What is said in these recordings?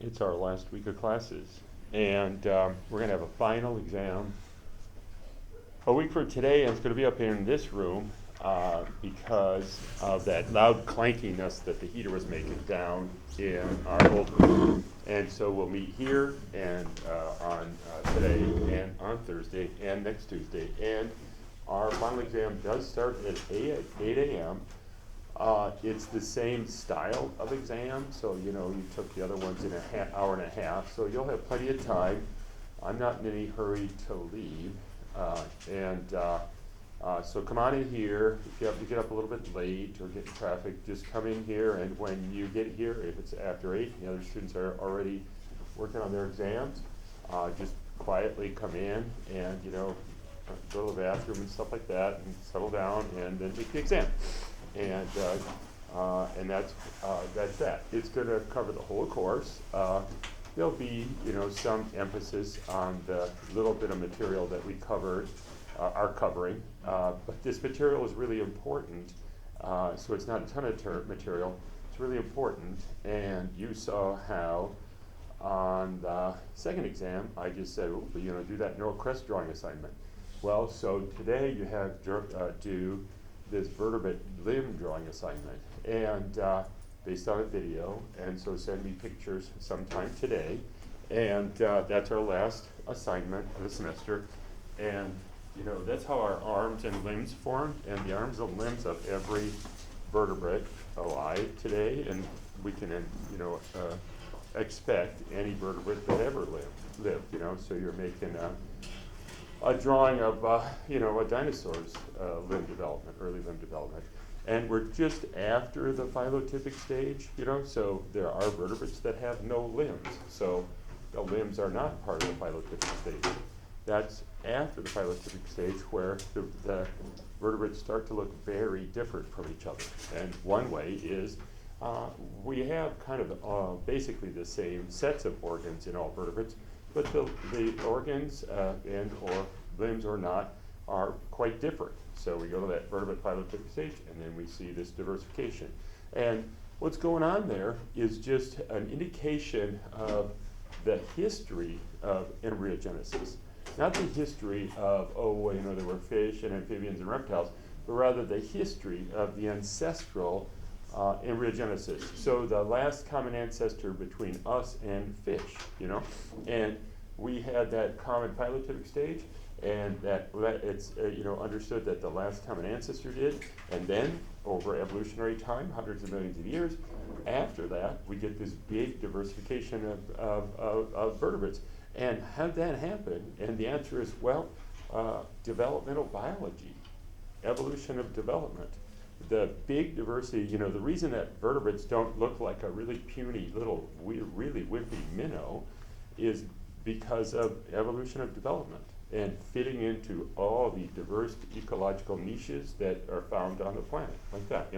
It's our last week of classes, and we're going to have a final exam a week from today, and it's going to be up here in this room because of that loud clankiness that the heater was making down in our old room. And so we'll meet here and on today and on Thursday and next Tuesday. And our final exam does start at 8 a.m. It's the same style of exam, so you took the other ones in an hour and a half, so you'll have plenty of time. I'm not in any hurry to leave, so come on in here. If you have to get up a little bit late or get in traffic, just come in here, and when you get here, if it's after 8, the other students are already working on their exams, just quietly come in and go to the bathroom and stuff like that, and settle down, and then take the exam. And that's that. It's going to cover the whole course. There'll be some emphasis on the little bit of material that we are covering, but this material is really important. So it's not a ton of material. It's really important. And you saw how on the second exam I just said, do that neural crest drawing assignment. Well, so today you have do this vertebrate limb drawing assignment, and based on a video, and so send me pictures sometime today, and that's our last assignment of the semester. And that's how our arms and limbs formed, and the arms and limbs of every vertebrate alive today, and we can expect any vertebrate that ever lived. So you're making a drawing of a dinosaur's limb development, early limb development. And we're just after the phylotypic stage, so there are vertebrates that have no limbs. So the limbs are not part of the phylotypic stage. That's after the phylotypic stage where the vertebrates start to look very different from each other. And one way is we have kind of basically the same sets of organs in all vertebrates, but the organs and or limbs or not are quite different. So we go to that vertebrate phylotypic stage, and then we see this diversification. And what's going on there is just an indication of the history of embryogenesis. Not the history of, there were fish and amphibians and reptiles, but rather the history of the ancestral embryogenesis. So the last common ancestor between us and fish, and we had that common phylotypic stage, and that it's understood that the last common ancestor did, and then over evolutionary time, hundreds of millions of years, after that we get this big diversification of vertebrates. And how did that happen? And the answer is, developmental biology, evolution of development. The big diversity, the reason that vertebrates don't look like a really puny little, really wimpy minnow is because of evolution of development and fitting into all the diverse ecological niches that are found on the planet, like that,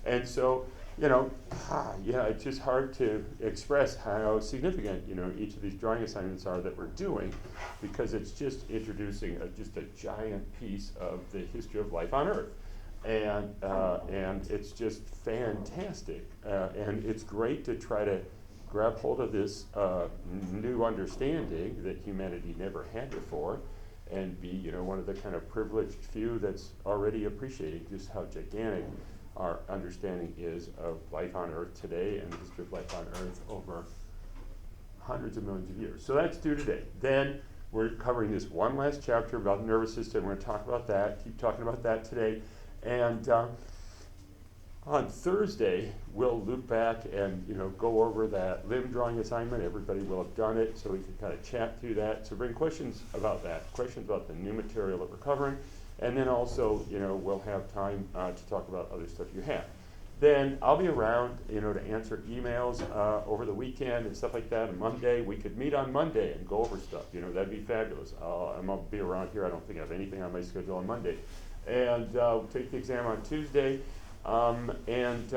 And so, it's just hard to express how significant, each of these drawing assignments are that we're doing, because it's just introducing just a giant piece of the history of life on Earth. And it's just fantastic. And it's great to try to grab hold of this new understanding that humanity never had before, and be one of the kind of privileged few that's already appreciating just how gigantic our understanding is of life on Earth today and the history of life on Earth over hundreds of millions of years. So that's due today. Then we're covering this one last chapter about the nervous system. We're going to talk about that, keep talking about that today. And on Thursday, we'll loop back and go over that limb drawing assignment. Everybody will have done it, so we can kind of chat through that. So bring questions about that, questions about the new material that we're covering, and then also we'll have time to talk about other stuff you have. Then I'll be around to answer emails over the weekend and stuff like that. And Monday, we could meet on Monday and go over stuff. That'd be fabulous. I'm gonna be around here. I don't think I have anything on my schedule on Monday, and we'll take the exam on Tuesday. And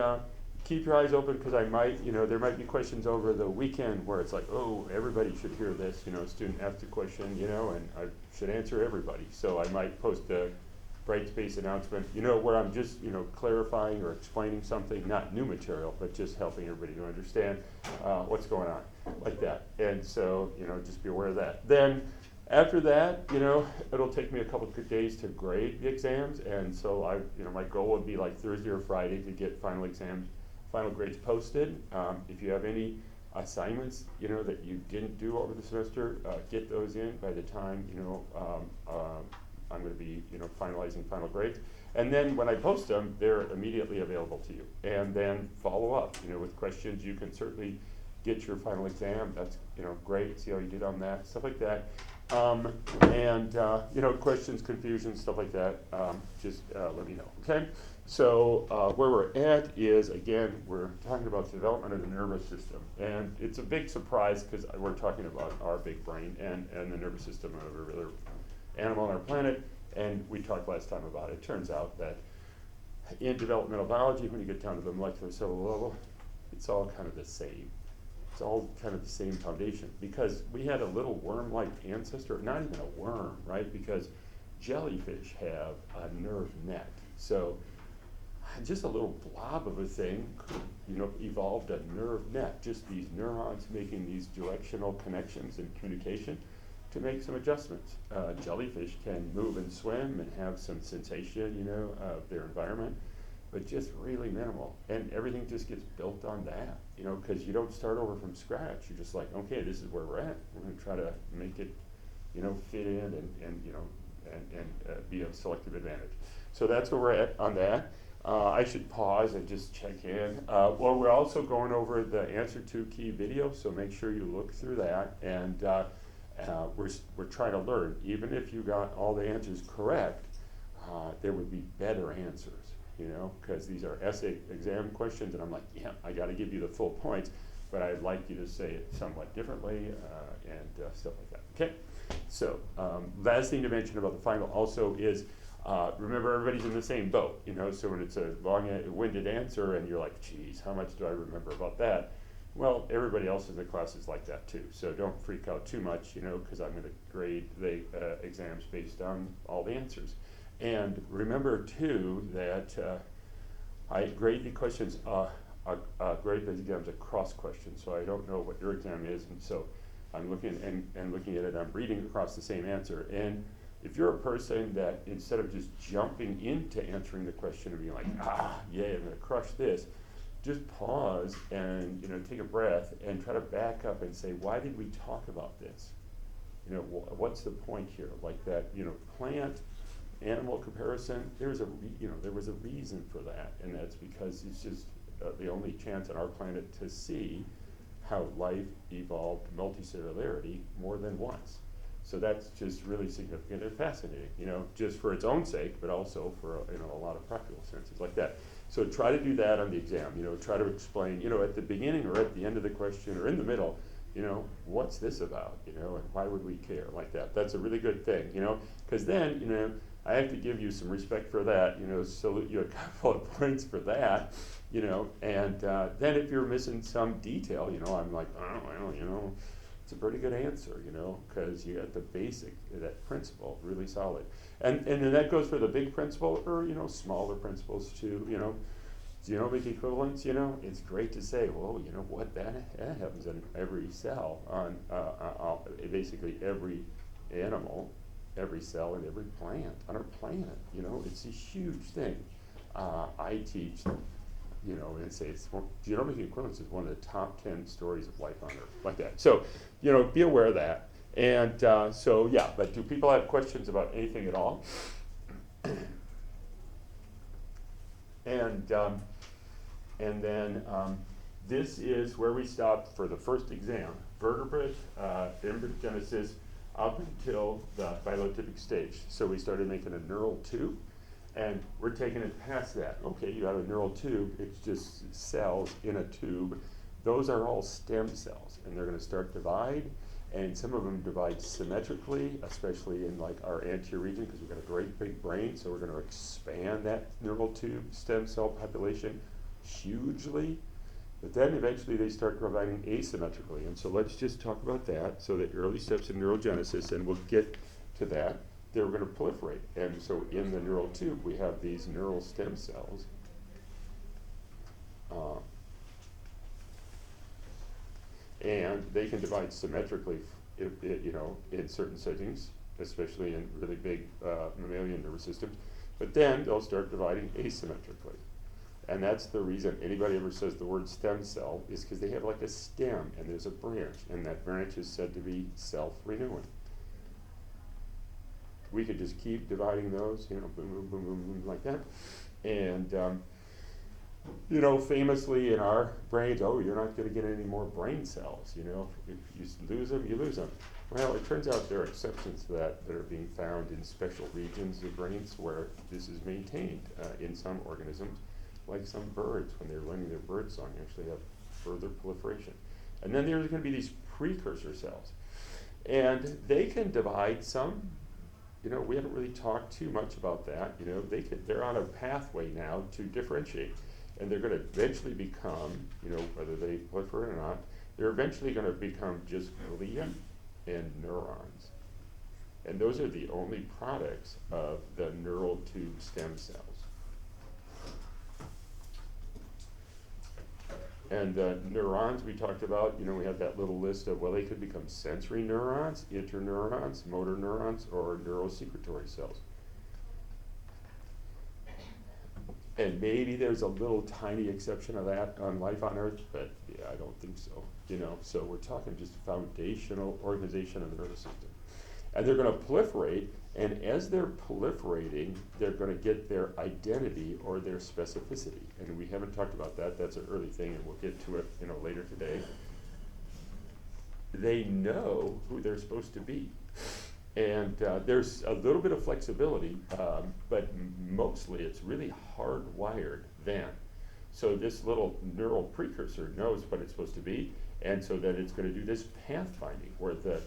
keep your eyes open, because I might, there might be questions over the weekend where it's like, everybody should hear this, a student asked a question, and I should answer everybody. So I might post a bright space announcement, where I'm just, clarifying or explaining something, not new material, but just helping everybody to understand what's going on, like that. And so, just be aware of that. Then after that, it'll take me a couple of days to grade the exams, and so my goal would be like Thursday or Friday to get final grades posted. If you have any assignments, that you didn't do over the semester, get those in by the time, I'm going to be, finalizing final grades. And then when I post them, they're immediately available to you. And then follow up, with questions. You can certainly get your final exam. That's, great. See how you did on that, stuff like that. Questions, confusion, stuff like that. Just let me know. Okay. So where we're at is, again, we're talking about the development of the nervous system. And it's a big surprise because we're talking about our big brain and the nervous system of every other animal on our planet. And we talked last time about it. It turns out that in developmental biology, when you get down to the molecular cellular level, it's all kind of the same. It's all kind of the same foundation, because we had a little worm-like ancestor, not even a worm, right? Because jellyfish have a nerve net. So just a little blob of a thing could, evolved a nerve net, just these neurons making these directional connections and communication to make some adjustments. Jellyfish can move and swim and have some sensation, of their environment, but just really minimal. And everything just gets built on that, because you don't start over from scratch. You're just like, okay, this is where we're at. We're going to try to make it, fit in and be of selective advantage. So that's where we're at on that. I should pause and just check in. Well, we're also going over the answer to key video, so make sure you look through that. And we're trying to learn. Even if you got all the answers correct, there would be better answers, because these are essay exam questions, and I'm like, yeah, I got to give you the full points, but I'd like you to say it somewhat differently and stuff like that. Okay. So last thing to mention about the final also is, remember, everybody's in the same boat, so when it's a long-winded answer and you're like, geez, how much do I remember about that? Well, everybody else in the class is like that too, so don't freak out too much, because I'm going to grade the exams based on all the answers. And remember too that I grade the questions, grade the exams across questions, so I don't know what your exam is, and so I'm looking and looking at it, I'm reading across the same answer. And if you're a person that instead of just jumping into answering the question and being like, yeah, I'm going to crush this, just pause and take a breath and try to back up and say, why did we talk about this? What's the point here? Like that, plant animal comparison. There was a reason for that, and that's because it's just the only chance on our planet to see how life evolved multicellularity more than once. So that's just really significant and fascinating, just for its own sake, but also for a lot of practical senses like that. So try to do that on the exam, try to explain, at the beginning or at the end of the question or in the middle, what's this about, and why would we care, like that. That's a really good thing, because then, I have to give you some respect for that, salute you a couple of points for that, and then if you're missing some detail, I'm like, oh, well, it's a pretty good answer, because you got the basic, that principle, really solid. And then that goes for the big principle or, smaller principles too, genomic equivalence, it's great to say, well, what, that happens in every cell on basically every animal, every cell in every plant on our planet, it's a huge thing. I teach, and say genomic equivalence is one of the top 10 stories of life on Earth, like that. So, be aware of that. And so, yeah, but do people have questions about anything at all? And then this is where we stopped for the first exam, vertebrate embryogenesis up until the phylotypic stage. So we started making a neural tube, and we're taking it past that. Okay, you have a neural tube, it's just cells in a tube. Those are all stem cells, and they're going to start divide, and some of them divide symmetrically, especially in like our anterior region, because we've got a great big brain, so we're going to expand that neural tube stem cell population hugely. But then eventually they start dividing asymmetrically, and so let's just talk about that. So the early steps in neurogenesis, and we'll get to that. they're going to proliferate. And so in the neural tube, we have these neural stem cells. And they can divide symmetrically, in certain settings, especially in really big mammalian nervous systems. But then they'll start dividing asymmetrically. And that's the reason anybody ever says the word stem cell is because they have like a stem and there's a branch, and that branch is said to be self-renewing. We could just keep dividing those, boom, boom, boom, boom, boom, like that. And, famously in our brains, oh, you're not going to get any more brain cells, If you lose them, you lose them. Well, it turns out there are exceptions to that are being found in special regions of brains where this is maintained in some organisms, like some birds. When they're learning their bird song, actually have further proliferation. And then there's going to be these precursor cells. And they can divide some. We haven't really talked too much about that. They're on a pathway now to differentiate. And they're going to eventually become, whether they proliferate or not, they're eventually going to become just glia and neurons. And those are the only products of the neural tube stem cells. And the neurons we talked about, we have that little list of, well, they could become sensory neurons, interneurons, motor neurons, or neurosecretory cells. And maybe there's a little tiny exception of that on life on Earth, but yeah, I don't think so. So we're talking just foundational organization of the nervous system. And they're going to proliferate, and as they're proliferating, they're going to get their identity or their specificity. And we haven't talked about that. That's an early thing, and we'll get to it, later today. They know who they're supposed to be. And there's a little bit of flexibility, but mostly it's really hardwired then. So this little neural precursor knows what it's supposed to be, and so then it's going to do this pathfinding where the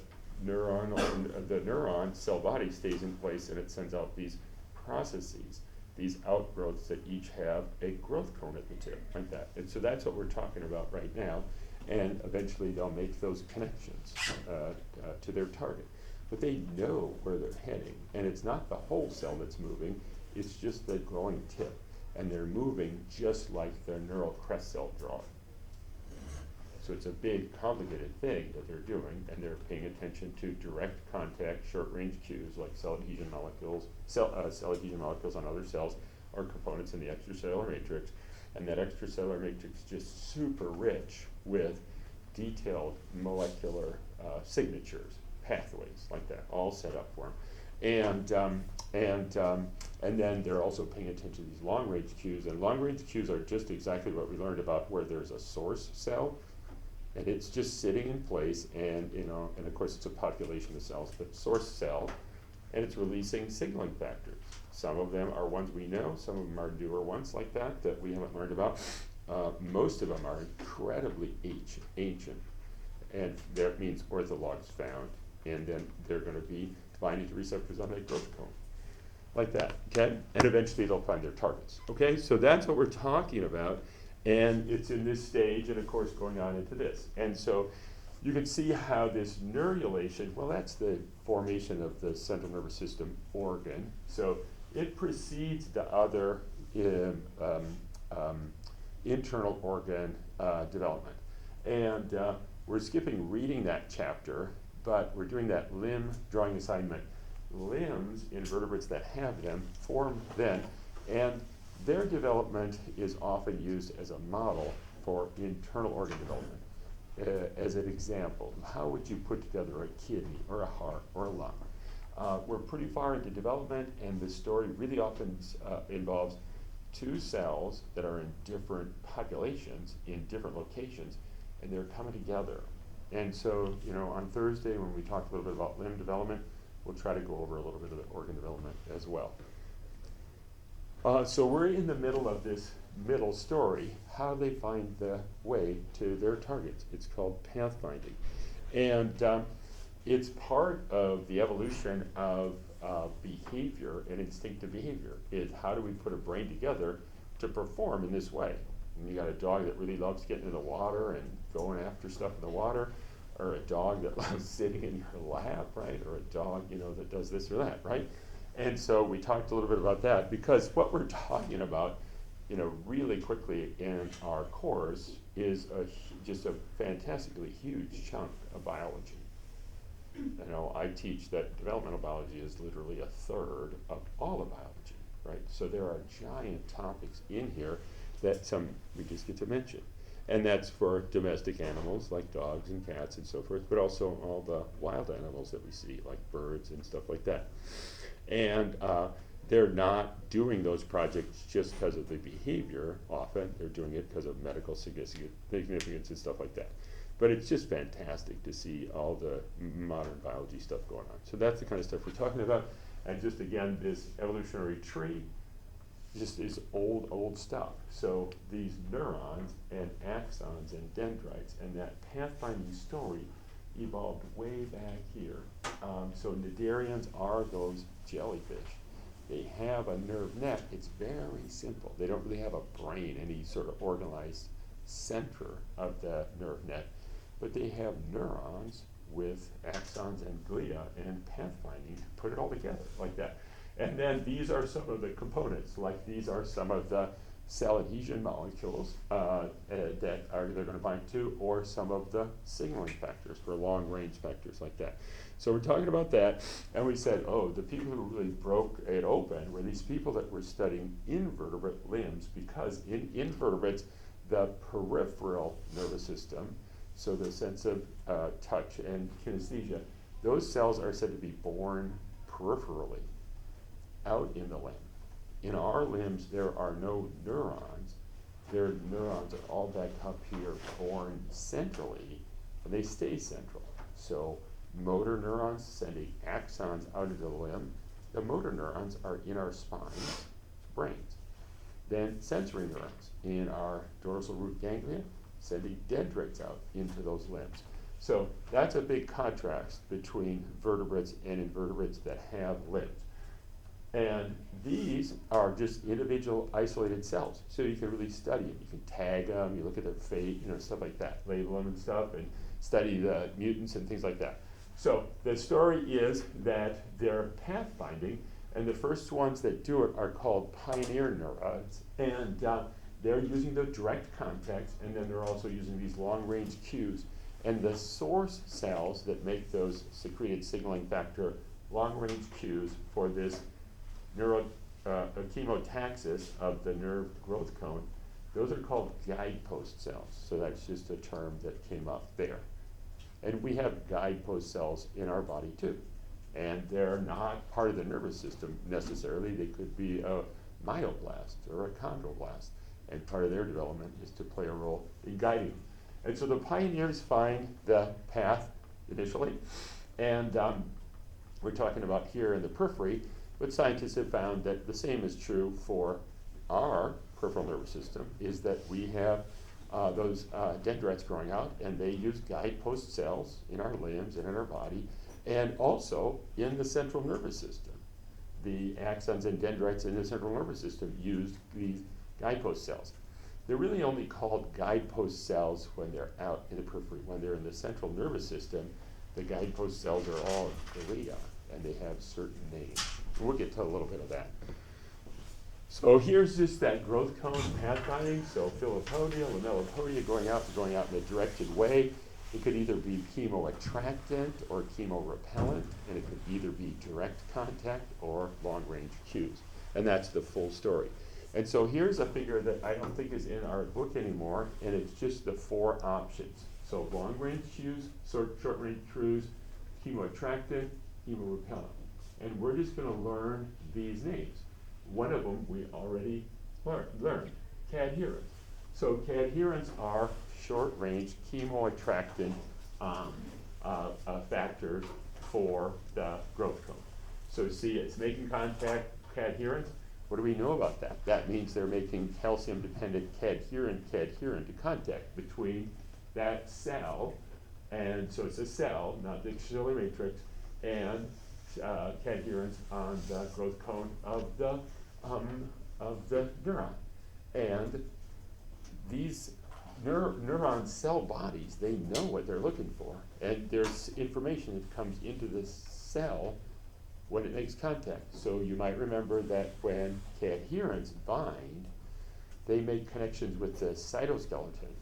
neuron cell body stays in place, and it sends out these processes, these outgrowths that each have a growth cone at the tip, like that. And so that's what we're talking about right now, and eventually they'll make those connections to their target. But they know where they're heading, and it's not the whole cell that's moving, it's just the growing tip. And they're moving just like the neural crest cell drawing. So it's a big, complicated thing that they're doing, and they're paying attention to direct contact, short-range cues like cell adhesion molecules on other cells, or components in the extracellular matrix. And that extracellular matrix is just super rich with detailed molecular signatures, pathways like that, all set up for them. And then they're also paying attention to these long-range cues, and long-range cues are just exactly what we learned about, where there's a source cell, and it's just sitting in place, and and of course it's a population of cells, but source cell, and it's releasing signaling factors. Some of them are ones we know, some of them are newer ones like that we haven't learned about. Most of them are incredibly ancient, and that means orthologs found, and then they're going to be binding to receptors on that growth cone, like that, okay? And eventually they'll find their targets, okay? So that's what we're talking about, and it's in this stage, and of course going on into this. And so you can see how this neurulation, well, that's the formation of the central nervous system organ. So it precedes the other internal organ development. And we're skipping reading that chapter, but we're doing that limb drawing assignment. Limbs in vertebrates that have them form then, and their development is often used as a model for internal organ development. As an example, how would you put together a kidney or a heart or a lung? We're pretty far into development, and the story really often involves two cells that are in different populations, in different locations, and they're coming together. And so, on Thursday when we talk a little bit about limb development, we'll try to go over a little bit of the organ development as well. So we're in the middle of this middle story. How do they find the way to their targets? It's called pathfinding. And it's part of the evolution of behavior and instinctive behavior. How do we put a brain together to perform in this way? And you got a dog that really loves getting in the water and going after stuff in the water, or a dog that loves sitting in your lap, right? Or a dog, you know, that does this or that, right? And so we talked a little bit about that, because what we're talking about, you know, really quickly in our course is just a fantastically huge chunk of biology. You know, I teach that developmental biology is literally a third of all of biology, right? So there are giant topics in here that we just get to mention. And that's for domestic animals like dogs and cats and so forth, but also all the wild animals that we see, like birds and stuff like that. And they're not doing those projects just because of the behavior often. They're doing it because of medical significance and stuff like that. But it's just fantastic to see all the modern biology stuff going on. So that's the kind of stuff we're talking about. And just again, this evolutionary tree just is old stuff. So these neurons and axons and dendrites and that pathfinding story evolved way back here. So cnidarians are those jellyfish. They have a nerve net. It's very simple. They don't really have a brain, any sort of organized center of the nerve net, but they have neurons with axons and glia and pathfinding to put it all together like that. And then these are some of the components, like these are some of the cell adhesion molecules that they're going to bind to, or some of the signaling factors for long-range vectors like that. So we're talking about that, and we said, oh, the people who really broke it open were these people that were studying invertebrate limbs, because in invertebrates, the peripheral nervous system, so the sense of touch and kinesthesia, those cells are said to be born peripherally, out in the limb. In our limbs, there are no neurons. Their neurons are all back up here, born centrally, and they stay central. So motor neurons sending axons out into the limb. The motor neurons are in our spines, brains. Then sensory neurons in our dorsal root ganglia, sending dendrites out into those limbs. So that's a big contrast between vertebrates and invertebrates that have limbs. And these are just individual isolated cells. So you can really study them. You can tag them, you look at their fate, you know, stuff like that, label them and stuff, and study the mutants and things like that. So the story is that they're pathfinding, and the first ones that do it are called pioneer neurons. And they're using the direct contact, and then they're also using these long-range cues. And the source cells that make those secreted signaling factor long-range cues for this chemotaxis of the nerve growth cone, those are called guidepost cells. So that's just a term that came up there. And we have guidepost cells in our body too. And they're not part of the nervous system necessarily. They could be a myoblast or a chondroblast. And part of their development is to play a role in guiding. And so the pioneers find the path initially. And we're talking about here in the periphery, but scientists have found that the same is true for our peripheral nervous system, is that we have those dendrites growing out, and they use guidepost cells in our limbs and in our body, and also in the central nervous system. The axons and dendrites in the central nervous system use these guidepost cells. They're really only called guidepost cells when they're out in the periphery. When they're in the central nervous system, the guidepost cells are all glia, and they have certain names. And we'll get to a little bit of that. So here's just that growth cone pathfinding. So filopodia, lamellipodia going out in a directed way. It could either be chemoattractant or chemorepellent, and it could either be direct contact or long-range cues. And that's the full story. And so here's a figure that I don't think is in our book anymore, and it's just the 4 options. So long-range cues, short-range cues, chemoattractant, chemorepellent. And we're just going to learn these names. One of them we already learned, cadherins. So cadherins are short-range chemoattractant factors for the growth cone. So see, it's making contact, cadherins. What do we know about that? That means they're making calcium-dependent cadherin to contact between that cell, and so it's a cell, not the extracellular matrix, and cadherins on the growth cone of the neuron. And these neuron cell bodies, they know what they're looking for. And there's information that comes into this cell when it makes contact. So you might remember that when cadherents bind, they make connections with the cytoskeleton.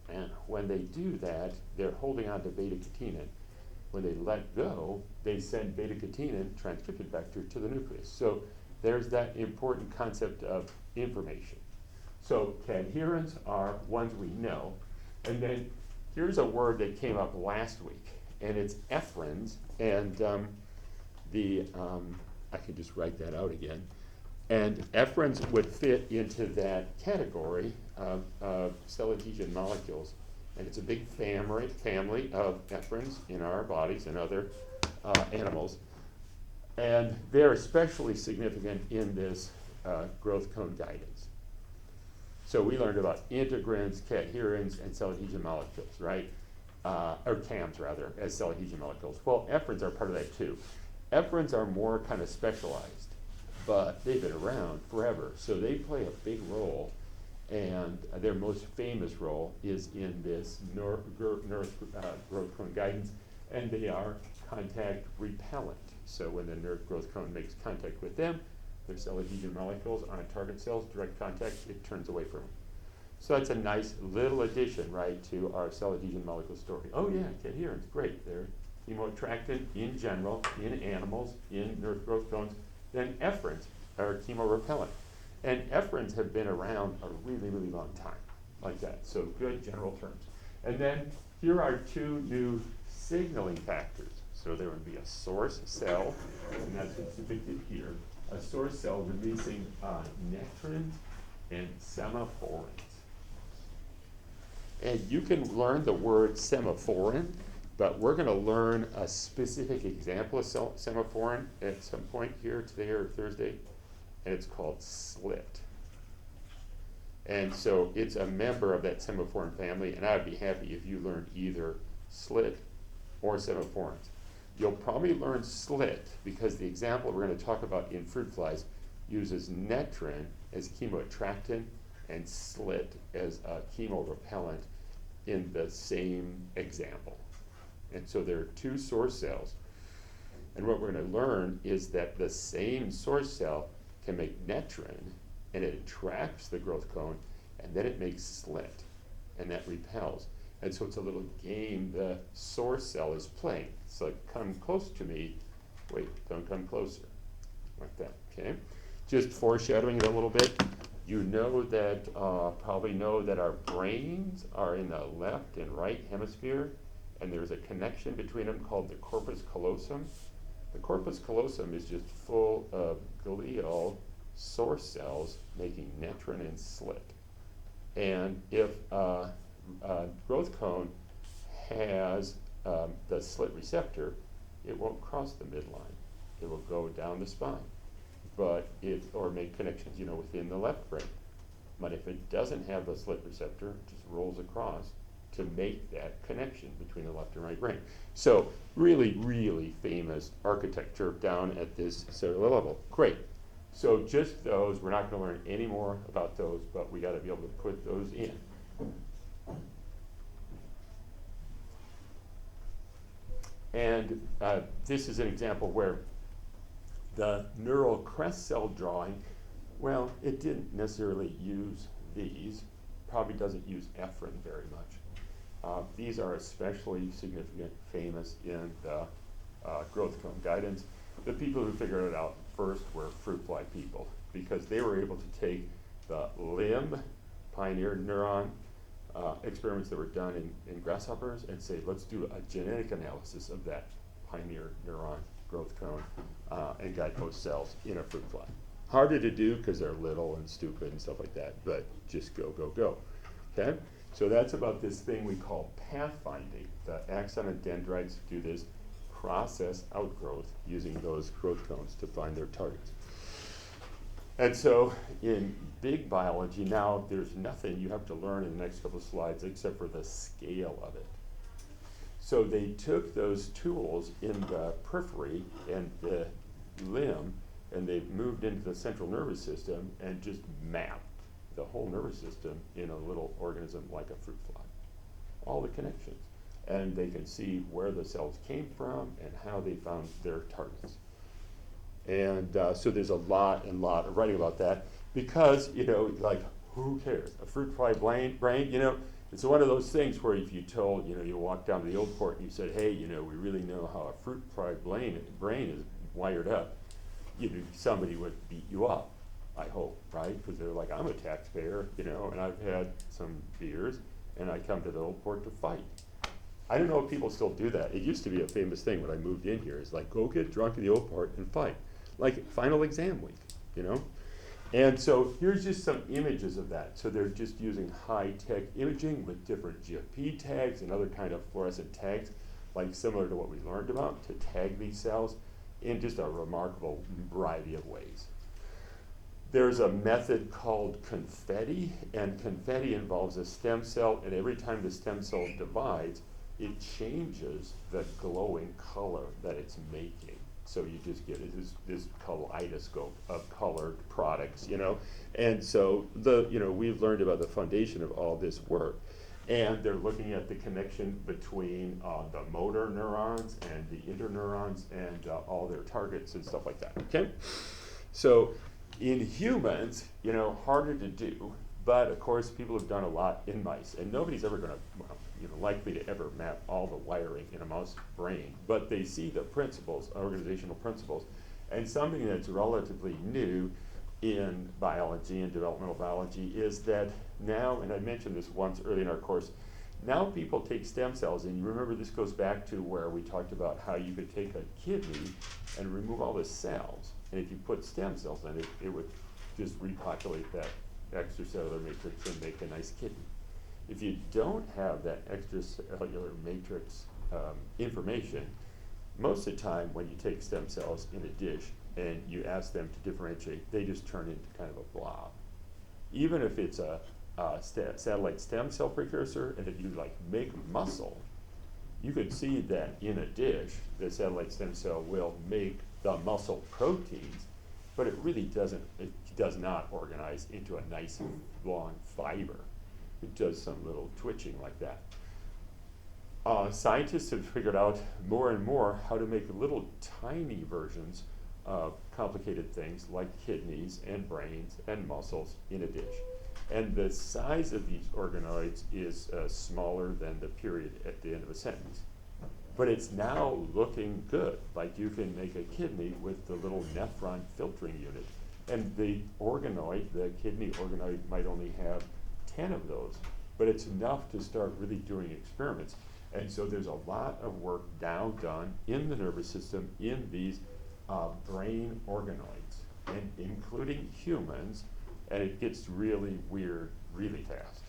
And when they do that, they're holding on to beta-catenin. When they let go, they send beta-catenin transcription factor to the nucleus. So there's that important concept of information. So cadherents are ones we know. And then here's a word that came up last week, and it's ephrins. And I could just write that out again. And ephrins would fit into that category of cell adhesion molecules. And it's a big family of ephrins in our bodies and other animals. And they're especially significant in this growth cone guidance. So we learned about integrins, cadherins, and cell adhesion molecules, right? Or CAMs rather, as cell adhesion molecules. Well, ephrins are part of that too. Ephrins are more kind of specialized, but they've been around forever. So they play a big role, and their most famous role is in this growth cone guidance, and they are contact repellent. So when the nerve growth cone makes contact with them, their cell adhesion molecules on target cells, direct contact, it turns away from them. So that's a nice little addition, right, to our cell adhesion molecule story. Oh yeah, cadherins, great. They're chemoattractant in general, in animals, in nerve growth cones. Then ephrins are chemorepellent. And ephrins have been around a really, really long time, like that. So good general terms. And then here are two new signaling factors. So there would be a source cell, and that's what's depicted here. A source cell releasing nectrins and semaphorin. And you can learn the word semaphorin, but we're going to learn a specific example of semaphorin at some point here today or Thursday, and it's called SLIT. And so it's a member of that semaphorin family, and I'd be happy if you learned either SLIT or semaphorins. You'll probably learn SLIT because the example we're going to talk about in fruit flies uses netrin as chemoattractant and SLIT as a chemorepellent in the same example. And so there are two source cells. And what we're going to learn is that the same source cell can make netrin, and it attracts the growth cone, and then it makes SLIT, and that repels. And so it's a little game the source cell is playing. It's like, come close to me, wait, don't come closer, like that, okay? Just foreshadowing it a little bit, you know that, probably know that our brains are in the left and right hemisphere, and there's a connection between them called the corpus callosum. The corpus callosum is just full of glial source cells making netrin and SLIT. And if growth cone has the SLIT receptor, it won't cross the midline. It will go down the spine, or make connections, within the left brain. But if it doesn't have the SLIT receptor, it just rolls across to make that connection between the left and right brain. So really, really famous architecture down at this cellular level. Great. So just those, we're not going to learn any more about those, but we got to be able to put those in. And this is an example where the neural crest cell drawing, well, it didn't necessarily use these, probably doesn't use ephren very much. These are especially significant, famous in the growth cone guidance. The people who figured it out first were fruit fly people, because they were able to take the limb pioneer neuron experiments that were done in grasshoppers and say, let's do a genetic analysis of that pioneer neuron growth cone and guide those cells in a fruit fly. Harder to do because they're little and stupid and stuff like that, but just go, go, go. Okay? So that's about this thing we call pathfinding. The axon and dendrites do this process outgrowth using those growth cones to find their targets. And so in big biology now, there's nothing you have to learn in the next couple of slides except for the scale of it. So they took those tools in the periphery and the limb, and they moved into the central nervous system and just mapped the whole nervous system in a little organism like a fruit fly. All the connections. And they can see where the cells came from and how they found their targets. And so there's a lot of writing about that because, like, who cares? A fruit fly brain, it's one of those things where if you told, you walk down to the old port and you said, hey, we really know how a fruit fly brain is wired up, somebody would beat you up, I hope, right? Because they're like, I'm a taxpayer, and I've had some beers, and I come to the old port to fight. I don't know if people still do that. It used to be a famous thing when I moved in here. It's like, go get drunk in the old port and fight. Like final exam week, And so here's just some images of that. So they're just using high-tech imaging with different GFP tags and other kind of fluorescent tags, like similar to what we learned about, to tag these cells in just a remarkable variety of ways. There's a method called confetti, and confetti involves a stem cell, and every time the stem cell divides, it changes the glowing color that it's making. So you just get this kaleidoscope of colored products, And so we've learned about the foundation of all this work. And they're looking at the connection between the motor neurons and the interneurons and all their targets and stuff like that, okay? So in humans, harder to do, but of course people have done a lot in mice, and nobody's ever gonna, likely to ever map all the wiring in a mouse brain, but they see the principles, organizational principles, and something that's relatively new in biology and developmental biology is that now, and I mentioned this once early in our course, now people take stem cells, and you remember this goes back to where we talked about how you could take a kidney and remove all the cells, and if you put stem cells in it, it would just repopulate that extracellular matrix and make a nice kidney. If you don't have that extracellular matrix information, most of the time when you take stem cells in a dish and you ask them to differentiate, they just turn into kind of a blob. Even if it's a satellite stem cell precursor and if you make muscle, you could see that in a dish, the satellite stem cell will make the muscle proteins, but it really does not organize into a nice long fiber. It does some little twitching like that. Scientists have figured out more and more how to make little tiny versions of complicated things like kidneys and brains and muscles in a dish. And the size of these organoids is smaller than the period at the end of a sentence. But it's now looking good. Like you can make a kidney with the little nephron filtering unit. And the organoid, the kidney organoid, might only have 10 of those, but it's enough to start really doing experiments. And so there's a lot of work now done in the nervous system in these brain organoids, and including humans, and it gets really weird really fast.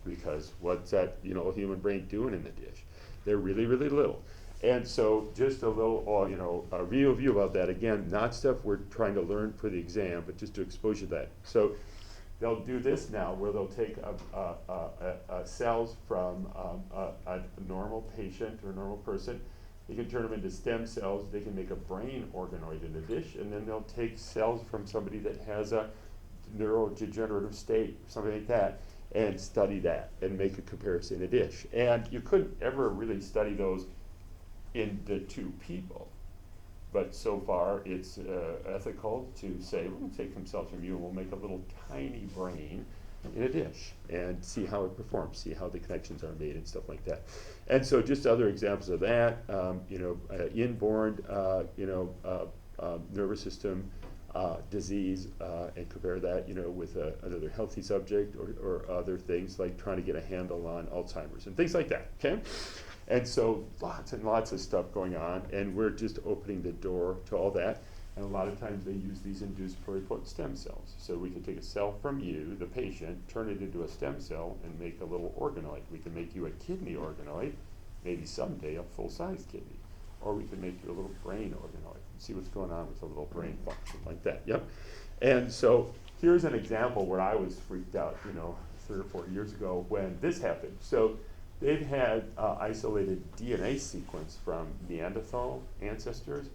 Because what's that human brain doing in the dish? They're really, really little. And so just a little, a real view about that. Again, not stuff we're trying to learn for the exam, but just to expose you to that. So they'll do this now, where they'll take cells from a normal patient or a normal person. They can turn them into stem cells. They can make a brain organoid in a dish, and then they'll take cells from somebody that has a neurodegenerative state, something like that, and study that and make a comparison in a dish. And you couldn't ever really study those in the two people. But so far, it's ethical to say, we'll take some cells from you and we'll make a little tiny brain in a dish and see how it performs, see how the connections are made and stuff like that. And so just other examples of that, inborn, nervous system disease, and compare that, with another healthy subject or other things like trying to get a handle on Alzheimer's and things like that, okay? And so lots and lots of stuff going on, and we're just opening the door to all that. And a lot of times they use these induced pluripotent stem cells. So we can take a cell from you, the patient, turn it into a stem cell, and make a little organoid. We can make you a kidney organoid, maybe someday a full-size kidney. Or we can make you a little brain organoid and see what's going on with a little brain function like that, yep. And so here's an example where I was freaked out, 3 or 4 years ago when this happened. So they've had isolated DNA sequence from Neanderthal ancestors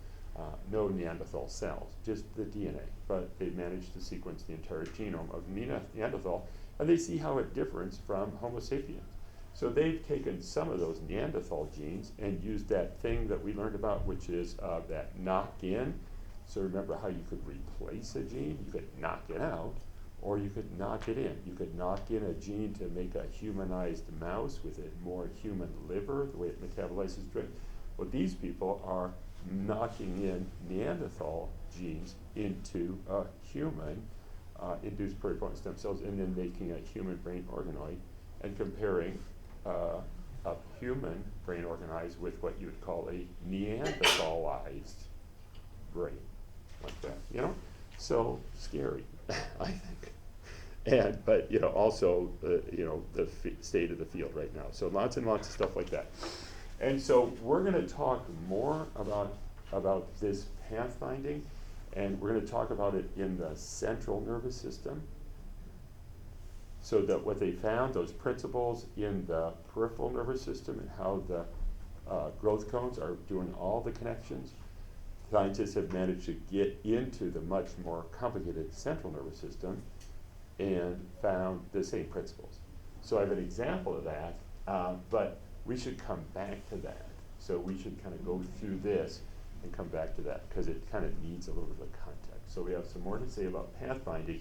no Neanderthal cells, just the DNA, but they managed to sequence the entire genome of Neanderthal, and they see how it differs from Homo sapiens. So they've taken some of those Neanderthal genes and used that thing that we learned about, which is that knock-in. So remember how you could replace a gene? You could knock it out, or you could knock it in. You could knock in a gene to make a humanized mouse with a more human liver, the way it metabolizes drug. Well, these people are knocking in Neanderthal genes into a human, induced pluripotent stem cells, and then making a human brain organoid and comparing a human brain organized with what you would call a Neanderthalized brain, like that, you know? So scary, I think. But also, the state of the field right now. So lots and lots of stuff like that. And so we're going to talk more about this pathfinding, and we're going to talk about it in the central nervous system. So that what they found, those principles in the peripheral nervous system and how the growth cones are doing all the connections. Scientists have managed to get into the much more complicated central nervous system and found the same principles. So I have an example of that, but we should come back to that. So we should kind of go through this and come back to that because it kind of needs a little bit of context. So we have some more to say about pathfinding,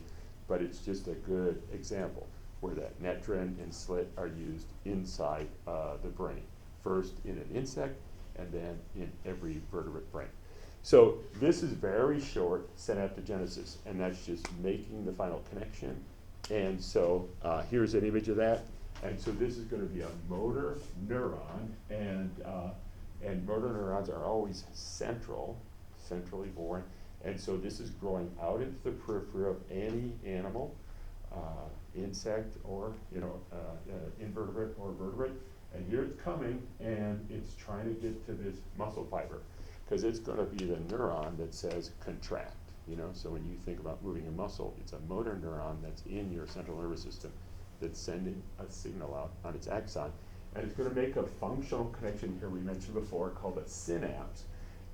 but it's just a good example where that netrin and slit are used inside the brain, first in an insect and then in every vertebrate brain. So this is very short synaptogenesis, and that's just making the final connection. And so here's an image of that. And so this is going to be a motor neuron, and motor neurons are always centrally born. And so this is growing out into the periphery of any animal, insect or invertebrate or vertebrate. And here it's coming, and it's trying to get to this muscle fiber, because it's going to be the neuron that says contract. So when you think about moving a muscle, it's a motor neuron that's in your central nervous system that's sending a signal out on its axon, and it's going to make a functional connection here we mentioned before called a synapse.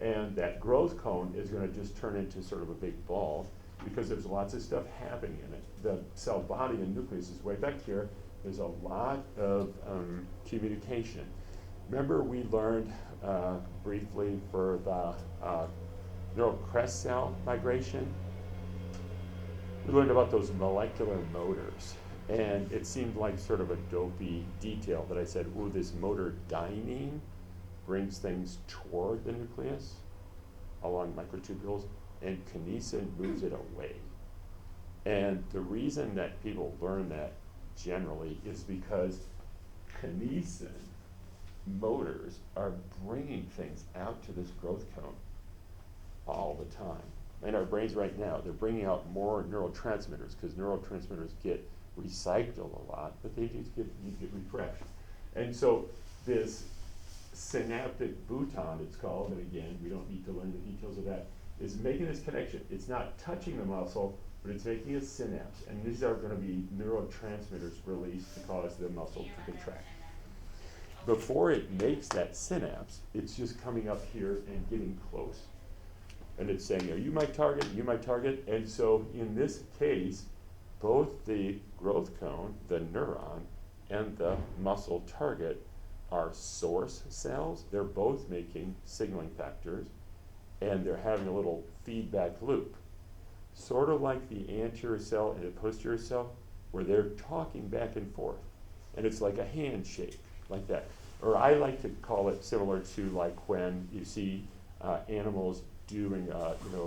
And that growth cone is going to just turn into sort of a big ball because there's lots of stuff happening in it. The cell body and nucleus is way back here. There's a lot of communication. Remember we learned briefly for the neural crest cell migration? We learned about those molecular motors. And it seemed like sort of a dopey detail that I said, oh, this motor dynein brings things toward the nucleus along microtubules, and kinesin moves it away. And the reason that people learn that generally is because kinesin motors are bringing things out to this growth cone all the time. In our brains right now, they're bringing out more neurotransmitters because neurotransmitters get recycled a lot, but they just get refreshed. And so this synaptic bouton, it's called, and again, we don't need to learn the details of that, is making this connection. It's not touching the muscle, but it's making a synapse. And these are going to be neurotransmitters released to cause the muscle to contract. Before it makes that synapse, it's just coming up here and getting close. And it's saying, are you my target? Are you my target? And so in this case, both the growth cone, the neuron, and the muscle target are source cells. They're both making signaling factors, and they're having a little feedback loop. Sort of like the anterior cell and the posterior cell, where they're talking back and forth. And it's like a handshake, like that. Or I like to call it similar to like when you see animals doing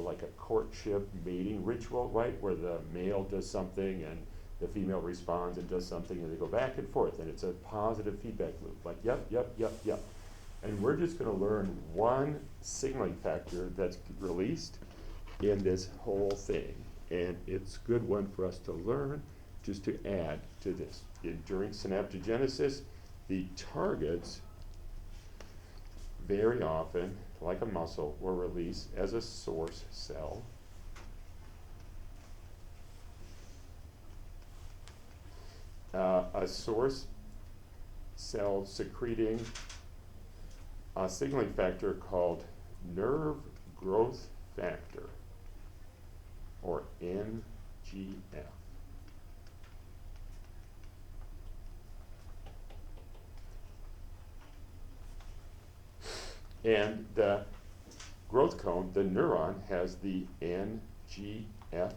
like a courtship mating ritual, right? Where the male does something and the female responds and does something, and they go back and forth, and it's a positive feedback loop, like yep, yep, yep, yep. And we're just going to learn one signaling factor that's released in this whole thing, and it's a good one for us to learn just to add to this. During synaptogenesis, the targets very often, like a muscle, will release as a source cell. A source cell secreting a signaling factor called nerve growth factor, or NGF. And the growth cone, the neuron, has the NGF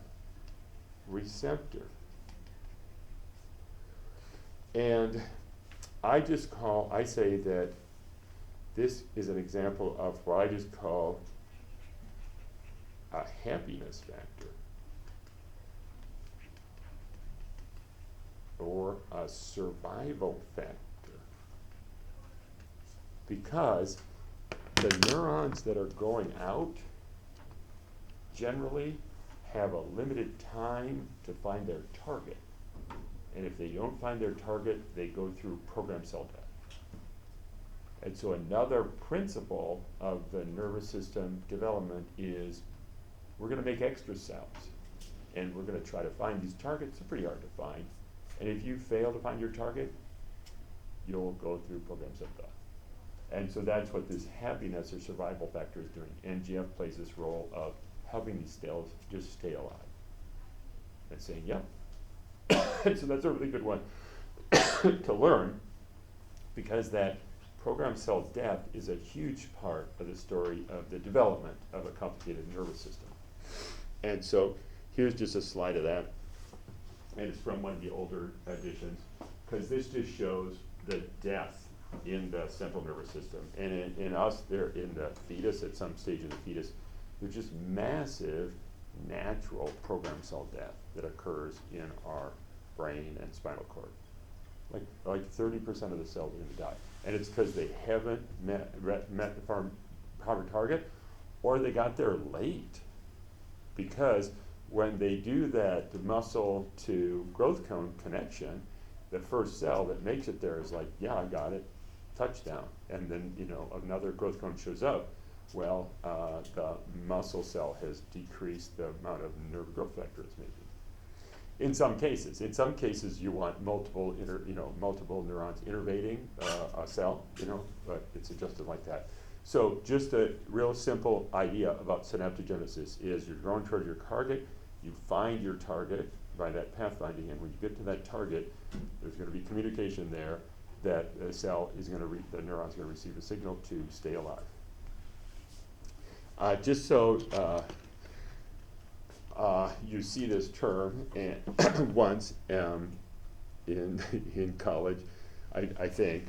receptor. And I say that this is an example of what I just call a happiness factor, or a survival factor. Because the neurons that are going out generally have a limited time to find their target. And if they don't find their target, they go through programmed cell death. And so another principle of the nervous system development is we're going to make extra cells. And we're going to try to find these targets. They're pretty hard to find. And if you fail to find your target, you'll go through programmed cell death. And so that's what this happiness or survival factor is doing. NGF plays this role of helping these cells just stay alive. And saying, yep. And so that's a really good one to learn, because that programmed cell death is a huge part of the story of the development of a complicated nervous system. And so here's just a slide of that. And it's from one of the older editions, because this just shows the death in the central nervous system. And in us, they're in the fetus, at some stage of the fetus, there's just massive natural programmed cell death that occurs in our brain and spinal cord. Like 30% of the cells are going to die. And it's because they haven't met the proper target, or they got there late. Because when they do that muscle to growth cone connection, the first cell that makes it there is like, yeah, I got it, touchdown. And then, another growth cone shows up. Well, the muscle cell has decreased the amount of nerve growth factor it's making. In some cases, you want multiple neurons innervating a cell, but it's adjusted like that. So just a real simple idea about synaptogenesis is you're going toward your target, you find your target by that pathfinding, and when you get to that target, there's going to be communication there that the cell is going to, the neuron's going to receive a signal to stay alive. Just so you see this term once in college, I think.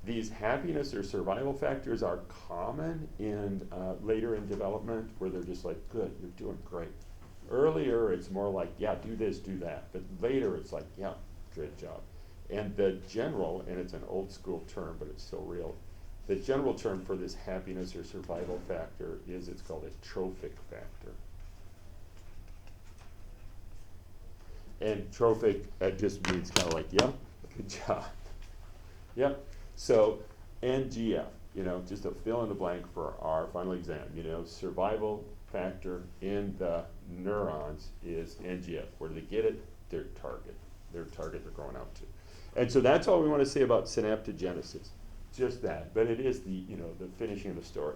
These happiness or survival factors are common in later in development, where they're just like, good, you're doing great. Earlier, it's more like, yeah, do this, do that. But later, it's like, yeah, great job. And the general, and it's an old school term, but it's still real, the general term for this happiness or survival factor is, it's called a trophic factor. And trophic just means kind of like, yep, good job. Yep. So NGF, just a fill in the blank for our final exam, survival factor in the neurons is NGF. Where do they get it? Their target they're going out to. And so that's all we want to say about synaptogenesis. Just that. But it is the finishing of the story.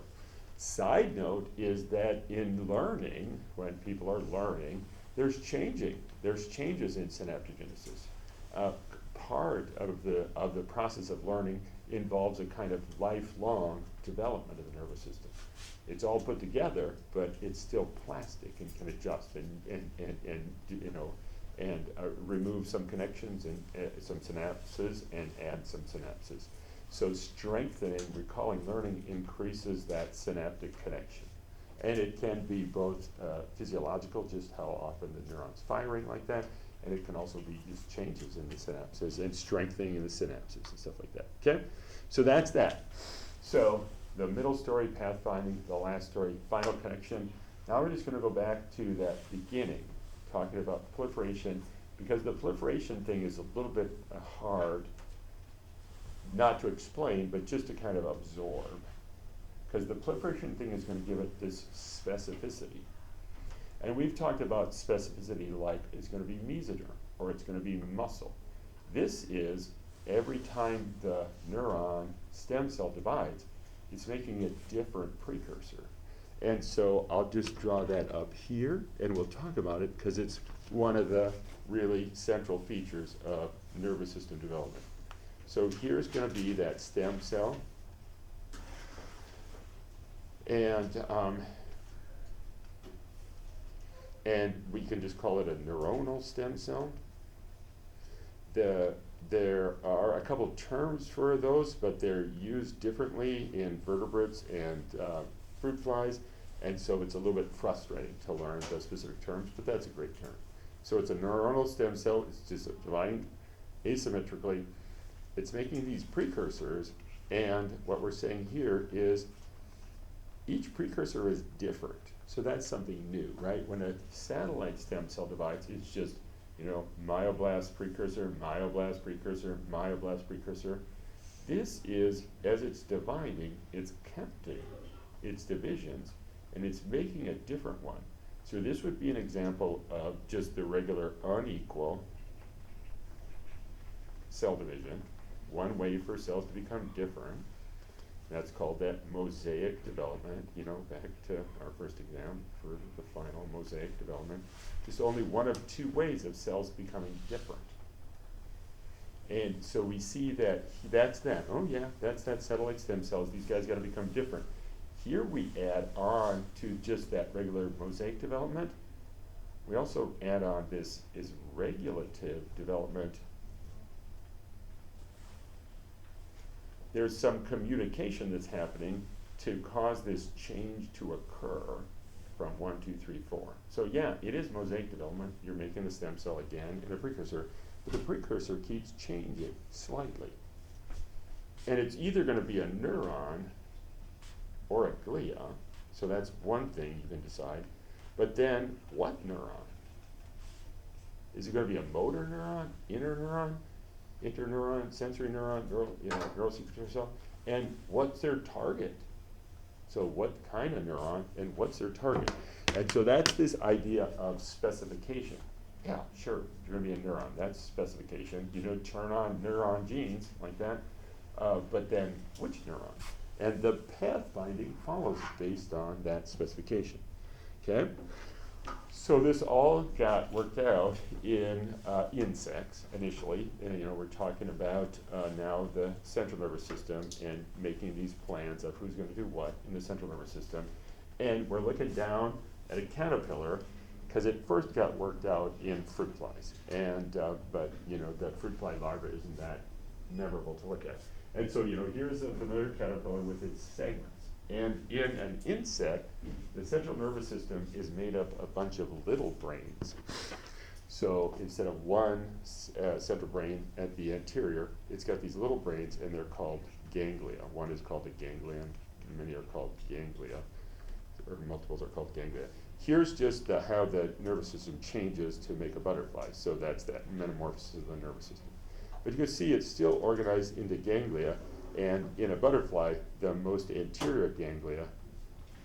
Side note is that in learning, when people are learning, there's changes in synaptogenesis. Part of the process of learning involves a kind of lifelong development of the nervous system. It's all put together, but it's still plastic and can adjust and remove some connections and some synapses and add some synapses. So strengthening, recalling, learning increases that synaptic connection. And it can be both physiological, just how often the neuron's firing like that, and it can also be just changes in the synapses and strengthening in the synapses and stuff like that. Okay? So that's that. So the middle story, pathfinding, the last story, final connection. Now we're just going to go back to that beginning, talking about proliferation, because the proliferation thing is a little bit hard not to explain, but just to kind of absorb. Because the proliferation thing is going to give it this specificity. And we've talked about specificity like it's going to be mesoderm or it's going to be muscle. This is every time the neuron stem cell divides, it's making a different precursor. And so I'll just draw that up here, and we'll talk about it because it's one of the really central features of nervous system development. So here's going to be that stem cell, and we can just call it a neuronal stem cell. There are a couple terms for those, but they're used differently in vertebrates and fruit flies, and so it's a little bit frustrating to learn those specific terms, but that's a great term. So it's a neuronal stem cell. It's just dividing asymmetrically. It's making these precursors, and what we're saying here is each precursor is different. So that's something new, right? When a satellite stem cell divides, it's just, you know, myoblast precursor, myoblast precursor, myoblast precursor. This is, as it's dividing, it's counting its divisions, and it's making a different one. So this would be an example of just the regular unequal cell division. One way for cells to become different. That's called that mosaic development, you know, back to our first exam for the final mosaic development. Just only one of two ways of cells becoming different. And so we see that that's that. Oh yeah, that's that satellite stem cells. These guys got to become different. Here we add on to just that regular mosaic development. We also add on this is regulative development. There's some communication that's happening to cause this change to occur from 1, 2, 3, 4. So yeah, it is mosaic development. You're making the stem cell again in a precursor, but the precursor keeps changing slightly. And it's either going to be a neuron or a glia, so that's one thing you can decide. But then, what neuron? Is it going to be a motor neuron, interneuron, interneuron, sensory neuron, neural secretory cell? And what's their target? So what kind of neuron and what's their target? And so that's this idea of specification. Yeah, sure, you're going to be a neuron. That's specification. You know, turn on neuron genes like that. But then, which neuron? And the pathfinding follows based on that specification. Okay? So this all got worked out in insects initially. And, you know, we're talking about now the central nervous system and making these plans of who's going to do what in the central nervous system. And we're looking down at a caterpillar because it first got worked out in fruit flies. And but you know, the fruit fly larva isn't that memorable to look at. And so, you know, here's a familiar caterpillar with its segments. And in an insect, the central nervous system is made up of a bunch of little brains. So instead of one central brain at the anterior, it's got these little brains, and they're called ganglia. One is called a ganglion, many are called ganglia, or multiples are called ganglia. Here's just how the nervous system changes to make a butterfly. So that's that metamorphosis of the nervous system. But you can see it's still organized into ganglia, and in a butterfly, the most anterior ganglia,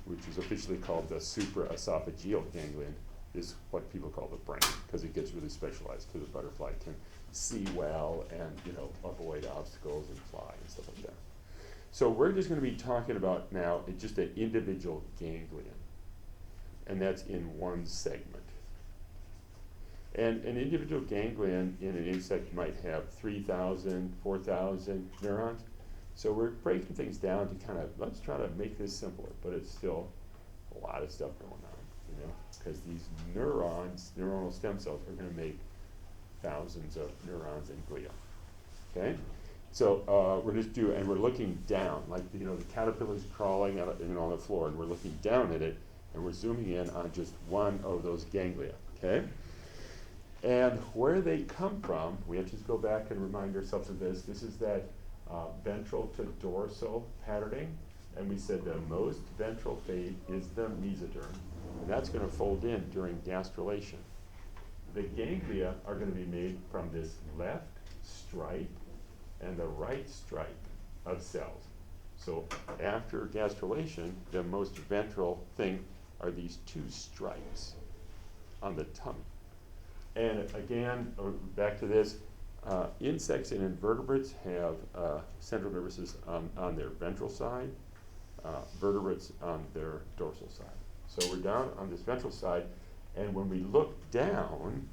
which is officially called the supraesophageal ganglion, is what people call the brain, because it gets really specialized, because the butterfly can see well and, you know, avoid obstacles and fly and stuff like that. So we're just going to be talking about now just an individual ganglion, and that's in one segment. And an individual ganglion in an insect might have 3,000, 4,000 neurons. So we're breaking things down to kind of, let's try to make this simpler, but it's still a lot of stuff going on, you know, because these neurons, neuronal stem cells, are going to make thousands of neurons in glia. Okay? So we're just doing, and we're looking down, like, you know, the caterpillar's crawling on, on the floor, and we're looking down at it, and we're zooming in on just one of those ganglia. Okay? And where they come from, we have to just go back and remind ourselves of this. This is that ventral to dorsal patterning, and we said the most ventral fate is the mesoderm, and that's going to fold in during gastrulation. The ganglia are going to be made from this left stripe and the right stripe of cells. So after gastrulation, the most ventral thing are these two stripes on the tummy. And again, back to this, insects and invertebrates have central nervous system on their ventral side. vertebrates on their dorsal side. So we're down on this ventral side, and when we look down,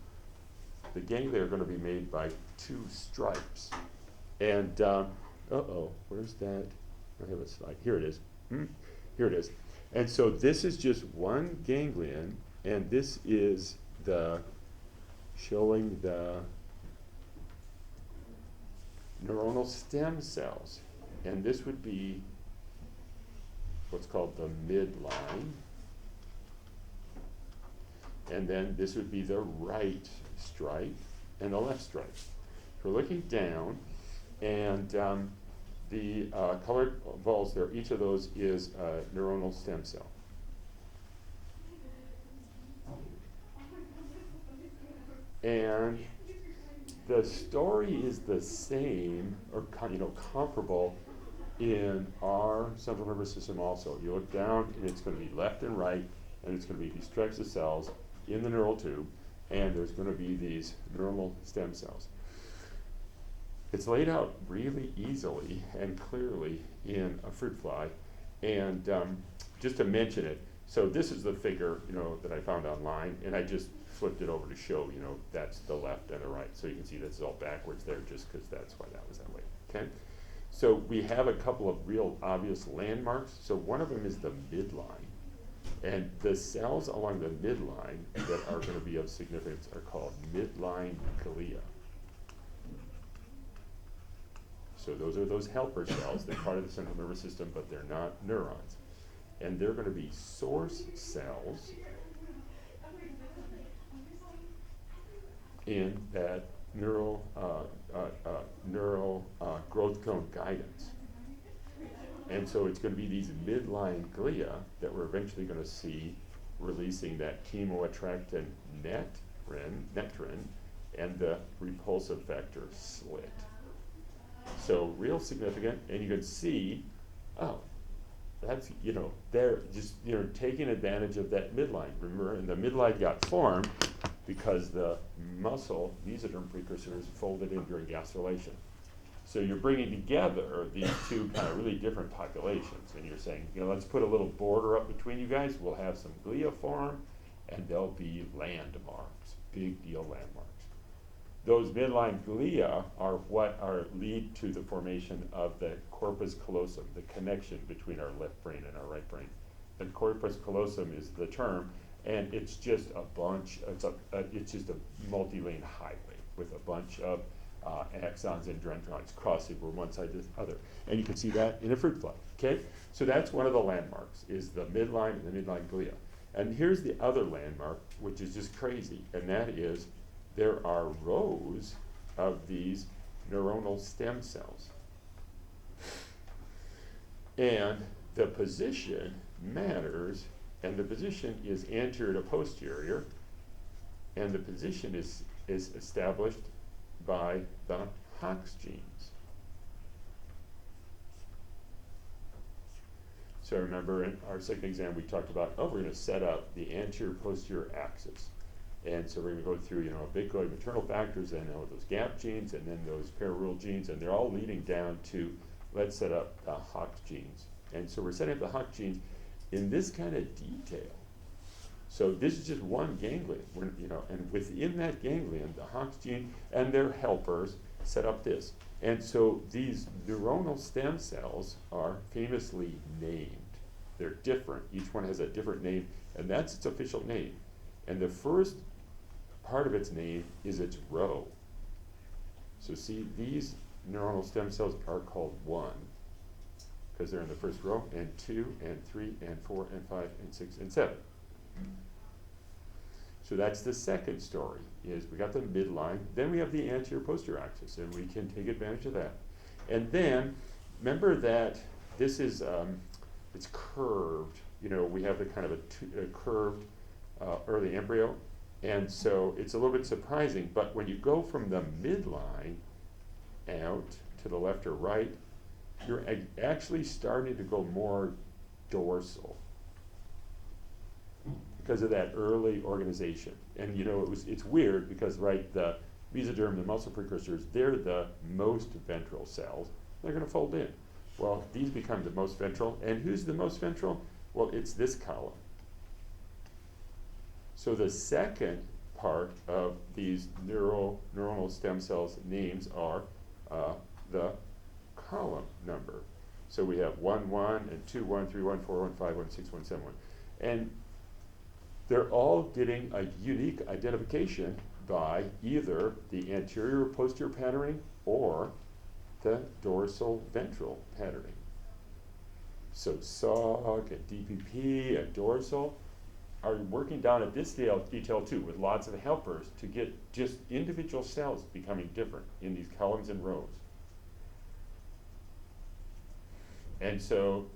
the ganglia are going to be made by two stripes. And, where's that? I have a slide. Here it is. Here it is. And so this is just one ganglion, and this is showing the neuronal stem cells. And this would be what's called the midline. And then this would be the right stripe and the left stripe. So we're looking down, and the colored balls there, each of those is a neuronal stem cell. And the story is the same, or comparable, in our central nervous system also. You look down, and it's going to be left and right, and it's going to be these stripes of cells in the neural tube, and there's going to be these neuronal stem cells. It's laid out really easily and clearly in a fruit fly, and just to mention it, so this is the figure that I found online, and I just flipped it over to show that's the left and the right, so you can see this is all backwards there just because that's why that was that way. Okay, so we have a couple of real obvious landmarks. So one of them is the midline. And the cells along the midline that are going to be of significance are called midline glia. So those are those helper cells. They're part of the central nervous system, but they're not neurons. And they're going to be source cells in that neural growth cone guidance. And so it's going to be these midline glia that we're eventually going to see releasing that chemoattractant nectrin and the repulsive factor SLIT. So real significant, and you can see, that's, they're just, taking advantage of that midline. Remember, and the midline got formed because the muscle mesoderm precursors folded in during gastrulation. So you're bringing together these two kind of really different populations, and you're saying, let's put a little border up between you guys. We'll have some glia form, and they'll be landmarks, big deal landmarks. Those midline glia are what lead to the formation of the corpus callosum, the connection between our left brain and our right brain. The corpus callosum is the term, and it's just a bunch. It's just a multi-lane highway with a bunch of axons and dendrites crossing from one side to the other. And you can see that in a fruit fly, okay? So that's one of the landmarks, is the midline and the midline glia. And here's the other landmark, which is just crazy, and that is there are rows of these neuronal stem cells. And the position matters, and the position is anterior to posterior, and the position is established by the Hox genes. So remember in our second exam we talked about, we're going to set up the anterior-posterior axis. And so we're going to go through, ubiquitin maternal factors and those gap genes and then those pararule genes, and they're all leading down to, let's set up the Hox genes. And so we're setting up the Hox genes in this kind of detail. So this is just one ganglion, and within that ganglion, the Hox gene and their helpers set up this. And so these neuronal stem cells are famously named. They're different. Each one has a different name, and that's its official name. And the first part of its name is its row. So see, these neuronal stem cells are called 1, because they're in the first row, and 2, and 3, and 4, and 5, and 6, and 7. So that's the second story, is we got the midline, then we have the anterior-posterior axis, and we can take advantage of that. And then, remember that this is, it's curved, we have the kind of a curved early embryo, and so it's a little bit surprising, but when you go from the midline out to the left or right, you're actually starting to go more dorsal because of that early organization. And it's weird because, right, the mesoderm, the muscle precursors, they're the most ventral cells. They're going to fold in. Well, these become the most ventral, and who's the most ventral? Well, it's this column. So the second part of these neuronal stem cells names are the column number. So we have 1, 1, and 2, 1, 3, 1, 4, 1, 5, 1, 6, 1, 7, 1. And they're all getting a unique identification by either the anterior or posterior patterning or the dorsal ventral patterning. So SOG and DPP and dorsal are working down at this detail too, with lots of helpers to get just individual cells becoming different in these columns and rows. And so,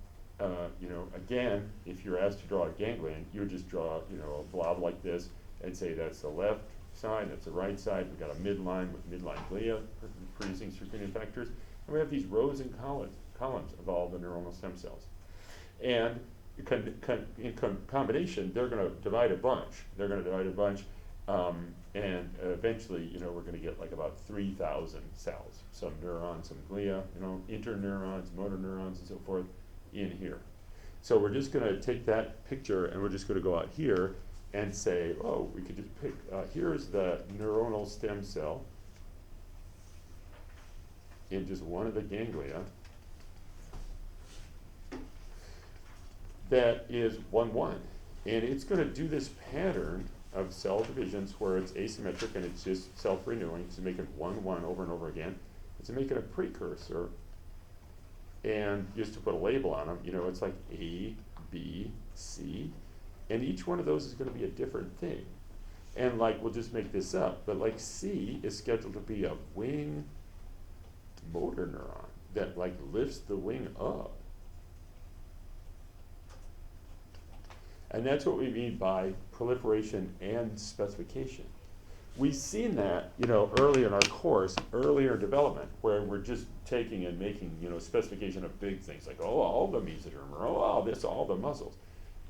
you know, again, if you're asked to draw a ganglion, you would just draw, you know, a blob like this and say that's the left side, that's the right side. We've got a midline with midline glia producing secreting factors. And we have these rows and columns of all the neuronal stem cells. And in combination, they're going to divide a bunch. They're going to divide a bunch, and eventually, you know, we're going to get like about 3,000 cells. Some neurons, some glia, you know, interneurons, motor neurons, and so forth in here. So we're just going to take that picture, and we're just going to go out here and say, oh, we could just pick, here's the neuronal stem cell in just one of the ganglia that is 1, 1. And it's going to do this pattern of cell divisions where it's asymmetric and it's just self-renewing. So make it 1, 1 over and over again. It's making a precursor. And just to put a label on them, you know, it's like A, B, C. And each one of those is going to be a different thing. And like, we'll just make this up, but like C is scheduled to be a wing motor neuron that like lifts the wing up. And that's what we mean by proliferation and specification. We've seen that, you know, early in our course, earlier development, where we're just taking and making, you know, specification of big things like, oh, all the mesoderm, or oh, this, all the muscles.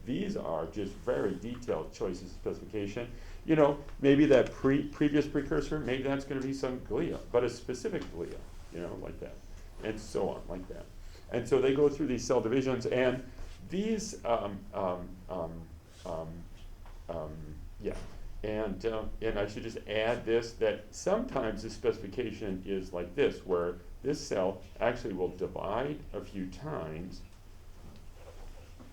These are just very detailed choices of specification. You know, maybe that previous precursor, maybe that's going to be some glia, but a specific glia, you know, like that, and so on, like that. And so they go through these cell divisions, and these, yeah, and I should just add this, that sometimes the specification is like this, where this cell actually will divide a few times.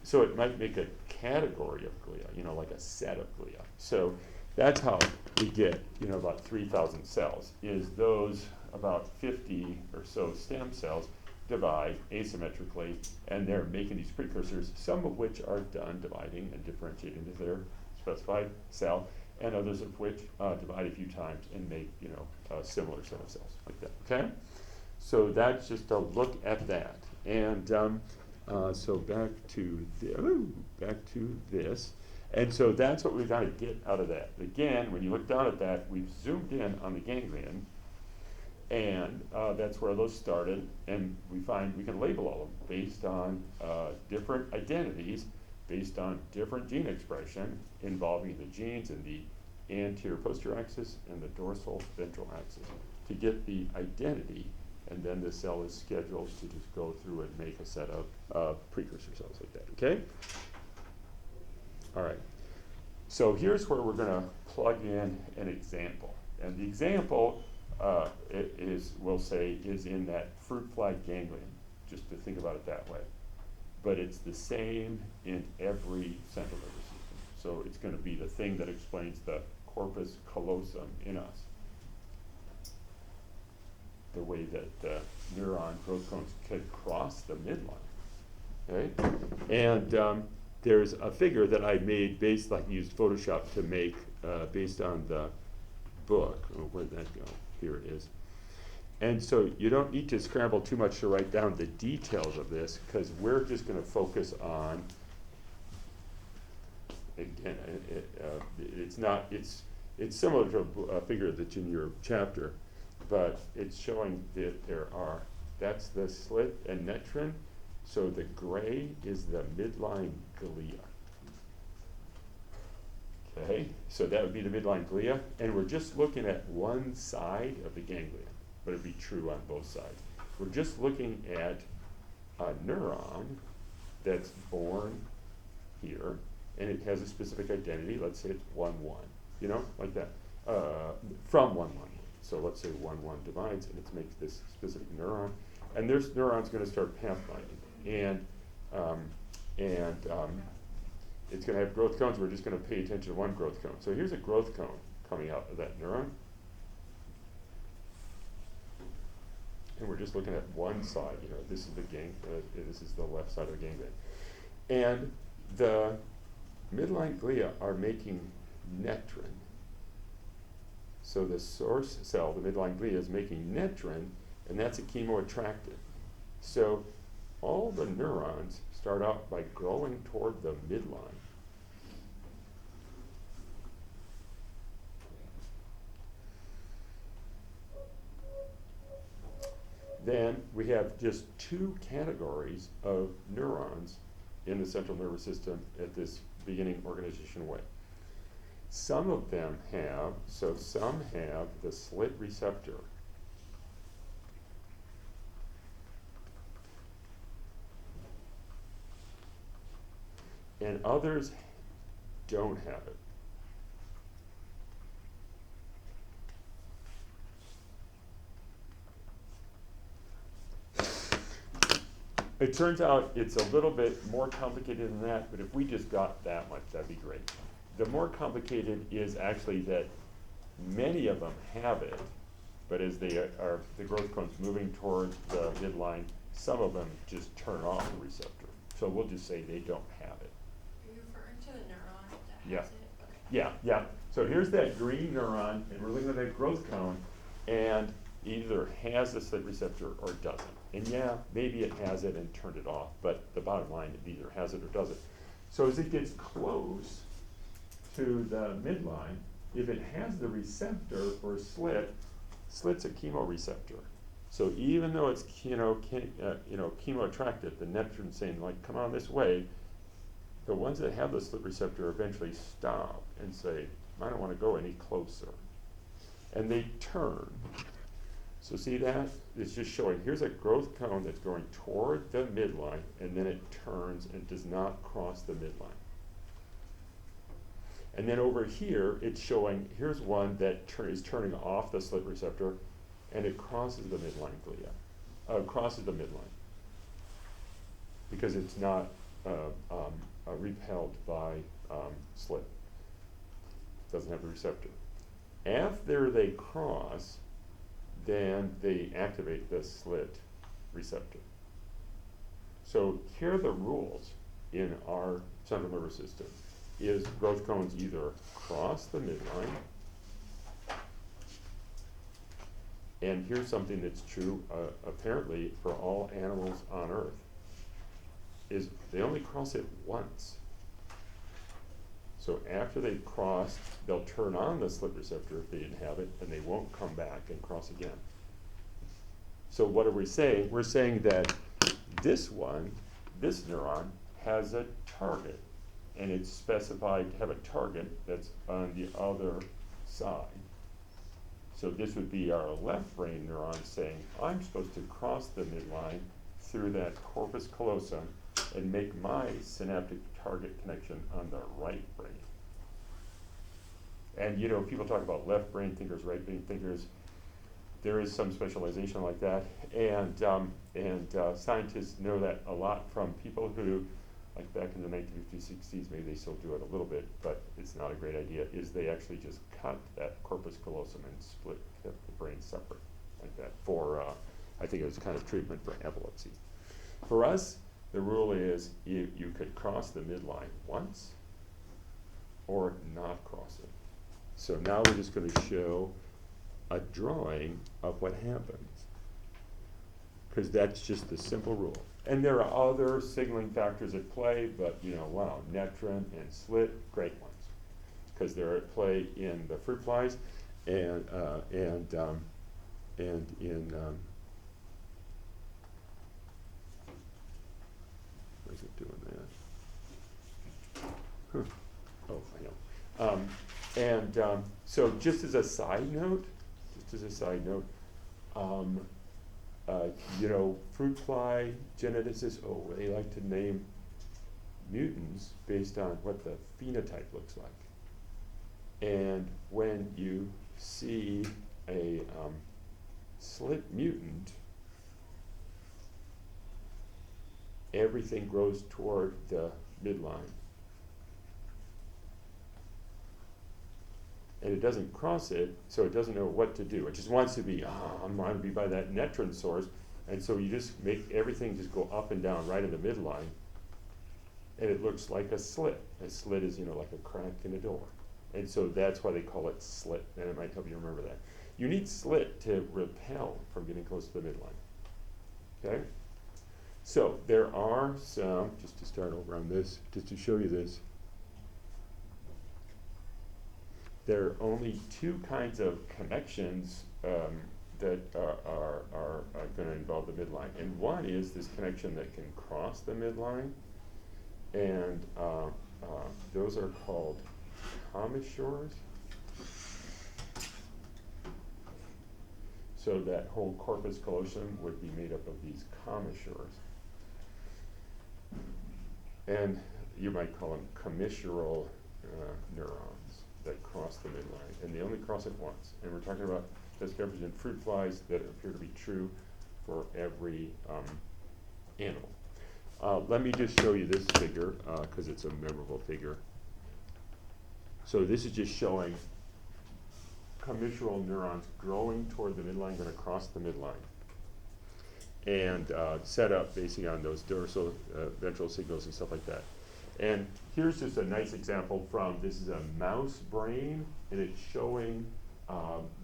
So it might make a category of glia, you know, like a set of glia. So that's how we get, you know, about 3,000 cells, is those about 50 or so stem cells divide asymmetrically, and they're making these precursors, some of which are done dividing and differentiating into their specified cell, and others of which divide a few times and make, you know, a similar set of cells like that, okay? So that's just a look at that. And so back to this. And so that's what we've got to get out of that. Again, when you look down at that, we've zoomed in on the ganglion, and that's where those started, and we find we can label all of them based on different identities, based on different gene expression involving the genes in the anterior posterior axis and the dorsal ventral axis to get the identity, and then the cell is scheduled to just go through and make a set of precursor cells like that, okay? All right, so here's where we're gonna plug in an example. And the example we'll say, is in that fruit fly ganglion, just to think about it that way. But it's the same in every central nervous system. So it's going to be the thing that explains the corpus callosum in us. The way that neuron growth cones can cross the midline. Okay? And there's a figure that I made based, like used Photoshop to make based on the book. Oh, where'd that go? Here it is. And so you don't need to scramble too much to write down the details of this, because we're just going to focus on, again, it's similar to a figure that's in your chapter, but it's showing that that's the slit and netrin, so the gray is the midline glia. Okay, so that would be the midline glia, and we're just looking at one side of the ganglion, but it'd be true on both sides. We're just looking at a neuron that's born here, and it has a specific identity. Let's say it's 1, 1, you know, like that, from 1, 1. So let's say 1, 1 divides, and it makes this specific neuron, and this neuron's going to start pathfinding, and it's going to have growth cones. We're just going to pay attention to one growth cone. So here's a growth cone coming out of that neuron, and we're just looking at one side. You know, this is the this is the left side of the ganglion, and the midline glia are making netrin. So the source cell, the midline glia, is making netrin, and that's a chemoattractant. So all the neurons start out by growing toward the midline. Then we have just 2 categories of neurons in the central nervous system at this beginning organization way. Some of them have, some have the slit receptor. And others don't have it. It turns out it's a little bit more complicated than that, but if we just got that much, that'd be great. The more complicated is actually that many of them have it, but as they are, the growth cones moving towards the midline, some of them just turn off the receptor. So we'll just say they don't have it. Are you referring to the neuron that Yeah. has it? Okay. Yeah. So here's that green neuron, and we're looking at that growth cone, and either has the slit receptor or doesn't. And yeah, maybe it has it and turned it off, but the bottom line, it either has it or doesn't. So as it gets close to the midline, if it has the receptor for slit, slit's a chemoreceptor. So even though it's chemoattracted, the netrin saying like, come on this way, the ones that have the slit receptor eventually stop and say, I don't want to go any closer. And they turn. So see that? It's just showing, here's a growth cone that's going toward the midline, and then it turns and does not cross the midline. And then over here, it's showing, here's one that is turning off the slit receptor, and it crosses the midline glia, crosses the midline, because it's not repelled by slit. Doesn't have the receptor. After they cross, then they activate the slit receptor. So here are the rules in our central nervous system. Is growth cones either cross the midline, and here's something that's true apparently for all animals on Earth, is they only cross it once. So after they've crossed, they'll turn on the slit receptor if they didn't have it, and they won't come back and cross again. So what are we saying? We're saying that this one, this neuron, has a target, and it's specified to have a target that's on the other side. So this would be our left brain neuron saying, I'm supposed to cross the midline through that corpus callosum and make my synaptic target connection on the right brain. And people talk about left brain thinkers, right brain thinkers. There is some specialization like that, and scientists know that a lot from people who, like back in the 1950s, 60s, maybe they still do it a little bit, but it's not a great idea, is they actually just cut that corpus callosum and split the brain separate, like that, for, I think it was kind of treatment for epilepsy. For us, the rule is you could cross the midline once or not cross it. So now we're just going to show a drawing of what happens, because that's just the simple rule. And there are other signaling factors at play, but wow, netrin and slit, great ones, because they're at play in the fruit flies and in why is it doing that? Huh. Oh, I know. So just as a side note, You know, fruit fly geneticists, they like to name mutants based on what the phenotype looks like. And when you see a slit mutant, everything grows toward the midline. And it doesn't cross it, so it doesn't know what to do. It just wants to be, I want to be by that netrin source. And so you just make everything just go up and down right in the midline. And it looks like a slit. A slit is, you know, like a crack in a door. And so that's why they call it slit, and it might help you remember that. You need slit to repel from getting close to the midline. Okay? So there are some, just to start over on this, just to show you this, there are only two kinds of connections that are going to involve the midline. And one is this connection that can cross the midline, and those are called commissures. So that whole corpus callosum would be made up of these commissures. And you might call them commissural neurons that cross the midline, and they only cross it once. And we're talking about discoveries in fruit flies that appear to be true for every animal. Let me just show you this figure, because it's a memorable figure. So this is just showing commissural neurons growing toward the midline, going to cross the midline, and set up basically on those dorsal ventral signals and stuff like that. And here's just a nice example from, this is a mouse brain, and it's showing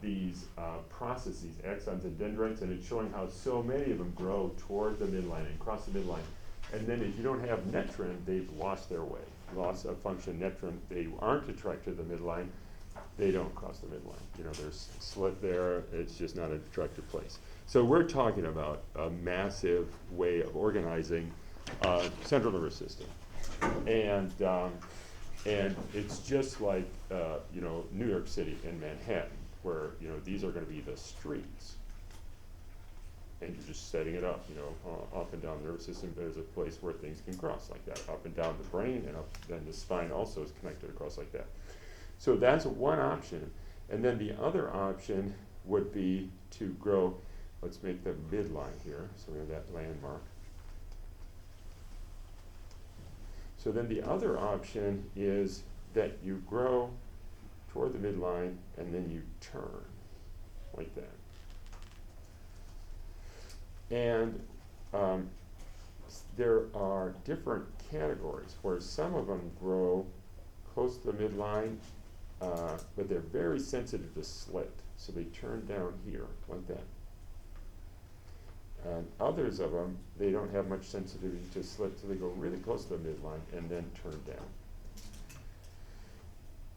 these processes, axons and dendrites, and it's showing how so many of them grow toward the midline and cross the midline. And then if you don't have netrin, they've lost their way. Loss of function netrin, they aren't attracted to the midline, they don't cross the midline. You know, there's a slit there, it's just not an attractive place. So we're talking about a massive way of organizing central nervous system. And it's just like, you know, New York City and Manhattan, where, you know, these are going to be the streets. And you're just setting it up, you know, up and down the nervous system. There's a place where things can cross like that, up and down the brain, and up, then the spine also is connected across like that. So that's one option. And then the other option would be to grow, let's make the midline here, so we have that landmark. So then the other option is that you grow toward the midline and then you turn like that. And there are different categories where some of them grow close to the midline, but they're very sensitive to slit, so they turn down here like that. And others of them, they don't have much sensitivity to slit, so they go really close to the midline and then turn down.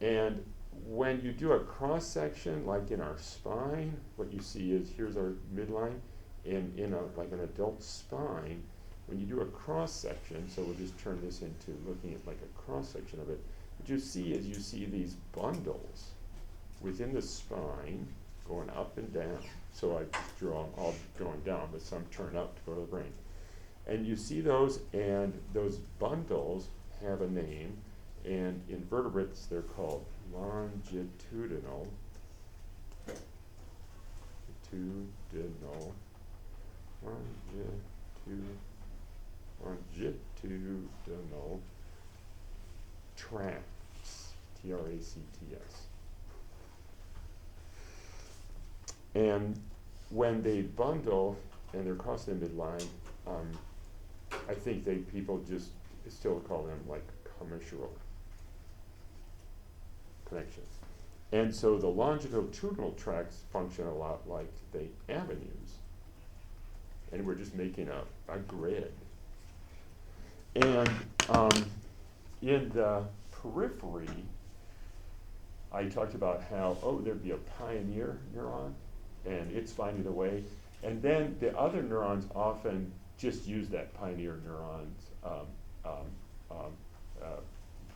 And when you do a cross section, like in our spine, what you see is here's our midline, and in like an adult spine, when you do a cross section, so we'll just turn this into looking at like a cross section of it, what you see is you see these bundles within the spine going up and down. So I draw them all going down, but some turn up to go to the brain. And you see those, and those bundles have a name, and in vertebrates they're called longitudinal, longitudinal tracts, T-R-A-C-T-S. And when they bundle and they're crossing the midline, I think people just still call them like commissural connections. And so the longitudinal tracts function a lot like the avenues. And we're just making a grid. And in the periphery, I talked about how, there'd be a pioneer neuron, and it's finding a way. And then the other neurons often just use that pioneer neuron's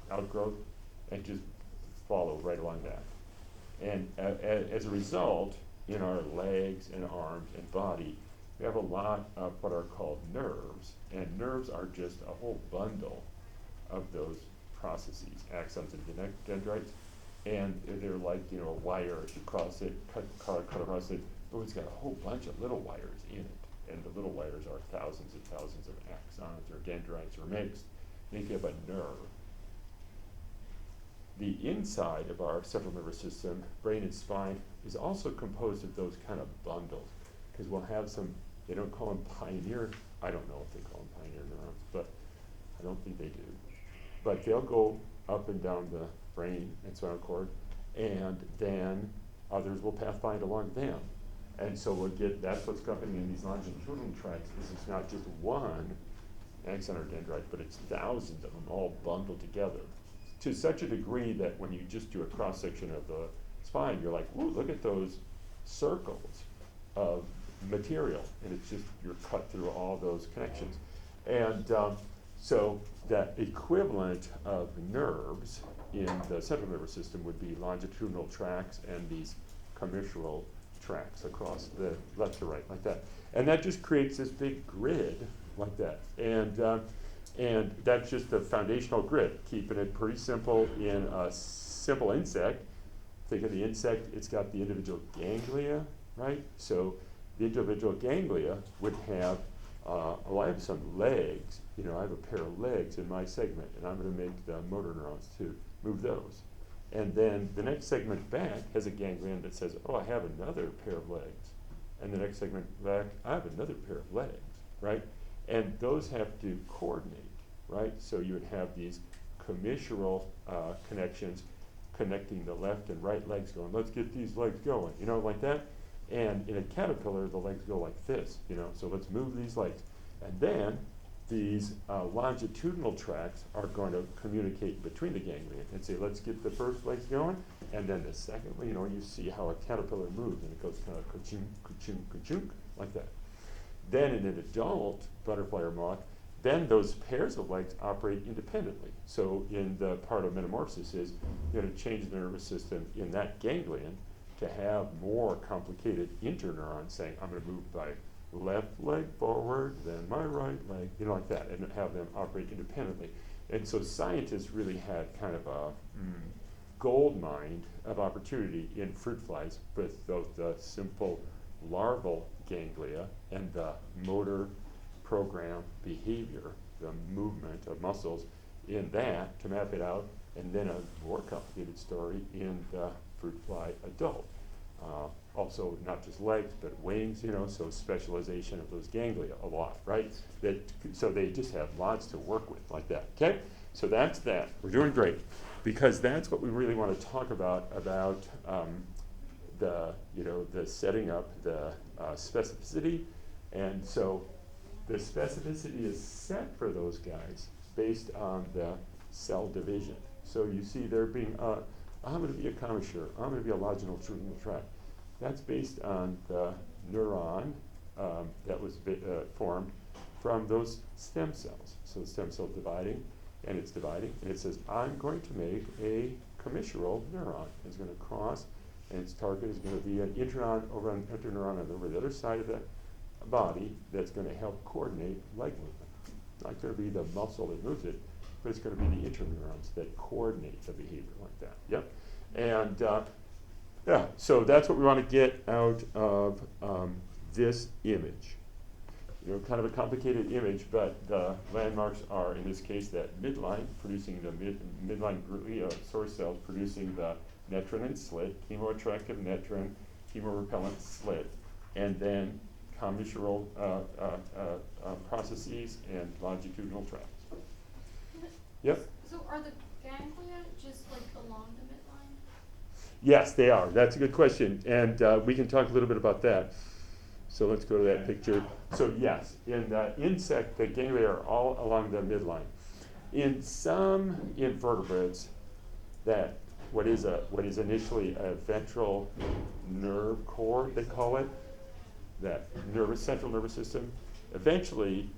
outgrowth and just follow right along that. And as a result, in our legs and arms and body, we have a lot of what are called nerves, and nerves are just a whole bundle of those processes, axons and dendrites, and they're like, you know, a wire. If you cross it, cut across it, oh, it's got a whole bunch of little wires in it, and the little wires are thousands and thousands of axons or dendrites or mixed, make up a nerve. The inside of our central nervous system, brain and spine, is also composed of those kind of bundles, because we'll have some, they don't call them pioneer, I don't know if they call them pioneer neurons, but I don't think they do. But they'll go up and down the brain and spinal cord, and then others will pathfind along them. And so we'll get, that's what's happening in these longitudinal tracks, is it's not just one axon or dendrite, but it's thousands of them all bundled together, to such a degree that when you just do a cross-section of the spine, you're like, ooh, look at those circles of material, and it's just, you're cut through all those connections. And so that equivalent of nerves in the central nervous system would be longitudinal tracks and these commissural tracks across the left to right, like that. And that just creates this big grid like that. And that's just the foundational grid, keeping it pretty simple in a simple insect. Think of the insect, it's got the individual ganglia, right? So the individual ganglia would have, oh, I have some legs, you know, I have a pair of legs in my segment, and I'm gonna make the motor neurons to move those. And then the next segment back has a ganglion that says, oh, I have another pair of legs. And the next segment back, I have another pair of legs, right? And those have to coordinate, right? So you would have these commissural connections connecting the left and right legs going, let's get these legs going, you know, like that. And in a caterpillar, the legs go like this, you know, so let's move these legs. And then these longitudinal tracks are going to communicate between the ganglia and say, let's get the first legs going, and then the second, you know, you see how a caterpillar moves, and it goes kind of ka-chunk, ka-chunk, ka-chunk, like that. Then in an adult butterfly or moth, then those pairs of legs operate independently. So in the part of metamorphosis is you're going to change the nervous system in that ganglion to have more complicated interneurons saying, I'm going to move my left leg forward, then my right leg, you know, like that, and have them operate independently. And so scientists really had kind of a gold mine of opportunity in fruit flies with both the simple larval ganglia and the motor program behavior, the movement of muscles in that to map it out, and then a more complicated story in the fruit fly adult. Also not just legs, but wings, you know, so specialization of those ganglia a lot, right? So they just have lots to work with like that, okay? So that's that. We're doing great, because that's what we really want to talk about the, you know, the setting up the specificity. And so the specificity is set for those guys based on the cell division. So you see there being, I'm going to be a commissure, I'm going to be a longitudinal tract. That's based on the neuron that was formed from those stem cells. So the stem cell dividing, and it's dividing, and it says, I'm going to make a commissural neuron. It's going to cross, and its target is going to be an interneuron over an interneuron over the other side of the body that's going to help coordinate leg movement. Not going to be the muscle that moves it, but it's going to be the interneurons that coordinate the behavior like that. Yep. And yeah, so that's what we want to get out of this image. You know, kind of a complicated image, but the landmarks are, in this case, that midline, producing the midline glia source cells, producing the netrin and slit, chemoattractive netrin, chemorepellent slit, and then commissural processes and longitudinal tracts. Yep. So are the ganglia just like along the midline? Yes, they are. That's a good question, and we can talk a little bit about that. So let's go to that picture. So yes, in the insect, the ganglia are all along the midline. In some invertebrates, that what is initially a ventral nerve cord, they call it, that central nervous system, eventually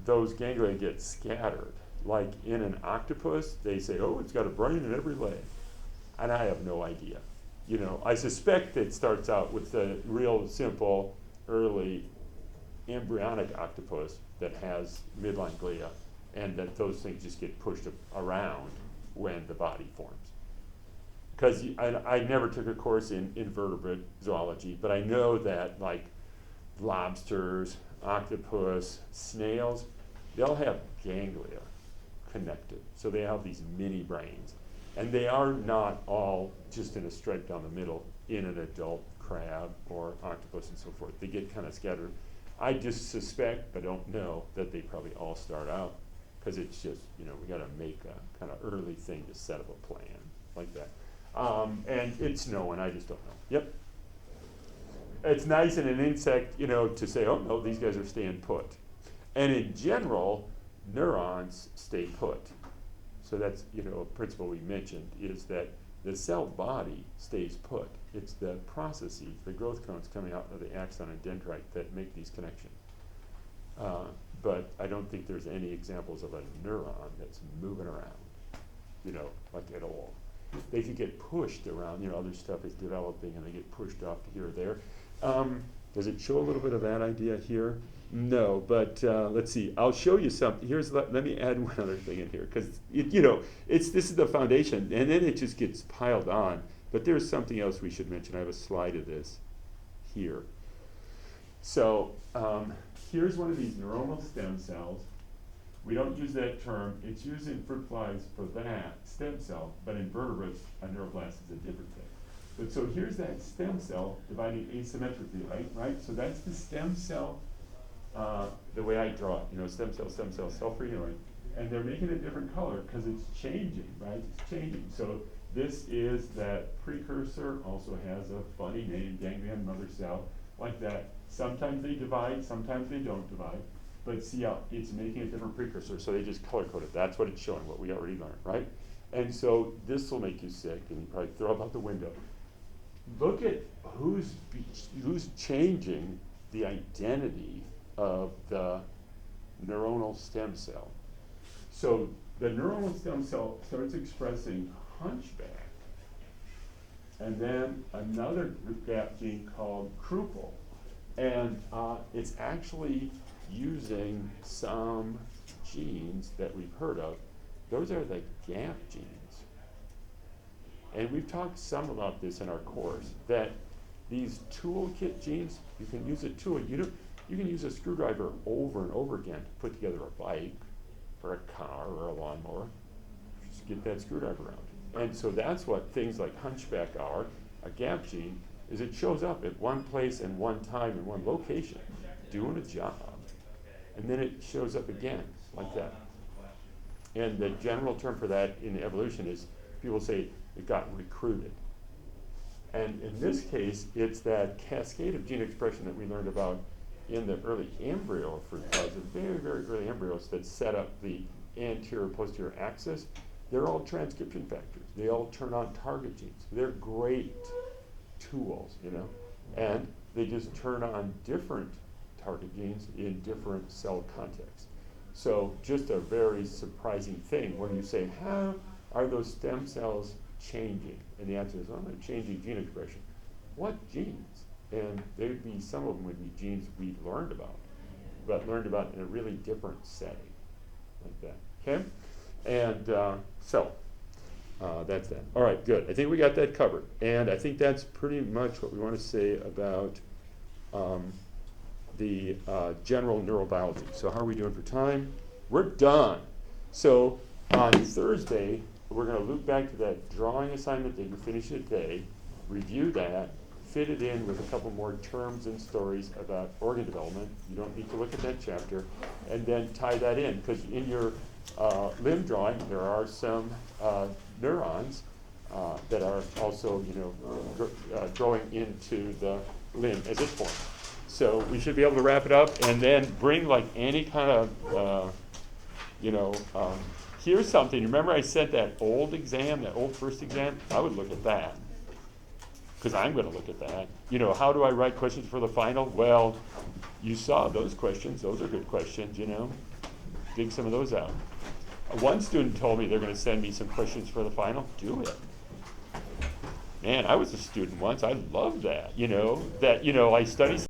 those ganglia get scattered. Like in an octopus, they say, oh, it's got a brain in every leg. And I have no idea. You know, I suspect it starts out with the real simple early embryonic octopus that has midline glia, and that those things just get pushed around when the body forms. Because I never took a course in invertebrate zoology, but I know that like lobsters, octopus, snails, they'll have ganglia connected. So they have these mini brains. And they are not all just in a stripe down the middle in an adult crab or octopus and so forth. They get kind of scattered. I just suspect, but don't know, that they probably all start out, because it's just, we got to make a kind of early thing to set up a plan like that. And it's snowing, I just don't know. Yep. It's nice in an insect, to say, oh no, these guys are staying put. And in general, neurons stay put. So that's, a principle we mentioned, is that the cell body stays put. It's the processes, the growth cones coming out of the axon and dendrite that make these connections. But I don't think there's any examples of a neuron that's moving around, like at all. They could get pushed around, other stuff is developing and they get pushed off to here or there. Does it show a little bit of that idea here? No, but let's see. I'll show you something. Let me add one other thing in here, because this is the foundation, and then it just gets piled on. But there's something else we should mention. I have a slide of this here. So here's one of these neuronal stem cells. We don't use that term. It's used in fruit flies for that stem cell, but in vertebrates, a neuroblast is a different thing. But so here's that stem cell dividing asymmetrically, right? So that's the stem cell, the way I draw it, stem cell, cell-free neuron. And they're making a different color because it's changing, right? It's changing. So this is that precursor, also has a funny name, ganglion mother cell, like that. Sometimes they divide, sometimes they don't divide. But see how it's making a different precursor, so they just color-code it. That's what it's showing, what we already learned, right? And so this will make you sick, and you probably throw it out the window. Look at who's changing the identity of the neuronal stem cell. So the neuronal stem cell starts expressing hunchback, and then another gap gene called Krupel. And it's actually using some genes that we've heard of. Those are the gap genes. And we've talked some about this in our course, that these toolkit genes, you can use a tool. You can use a screwdriver over and over again to put together a bike or a car or a lawnmower. Just get that screwdriver out. And so that's what things like hunchback are. A gap gene is it shows up at one place and one time in one location, doing a job. And then it shows up again, like that. And the general term for that in evolution is, people say it got recruited. And in this case, it's that cascade of gene expression that we learned about in the early embryo of fruit flies, the very, very early embryos that set up the anterior posterior axis. They're all transcription factors. They all turn on target genes. They're great tools, and they just turn on different target genes in different cell contexts. So just a very surprising thing when you say, how are those stem cells changing? And the answer is, they're changing gene expression. What genes? And some of them would be genes we've learned about, but learned about in a really different setting, like that, okay? And so that's that. All right, good. I think we got that covered. And I think that's pretty much what we want to say about the general neurobiology. So how are we doing for time? We're done. So on Thursday, we're going to loop back to that drawing assignment that you finished today, review that, fit it in with a couple more terms and stories about organ development. You don't need to look at that chapter. And then tie that in, because in your limb drawing, there are some neurons that are also, growing into the limb at this point. So we should be able to wrap it up and then bring like any kind of, here's something. Remember I said that old exam, that old first exam? I would look at that, because I'm going to look at that. How do I write questions for the final? Well, you saw those questions. Those are good questions, Dig some of those out. One student told me they're going to send me some questions for the final. Do it. Man, I was a student once. I loved that, I studied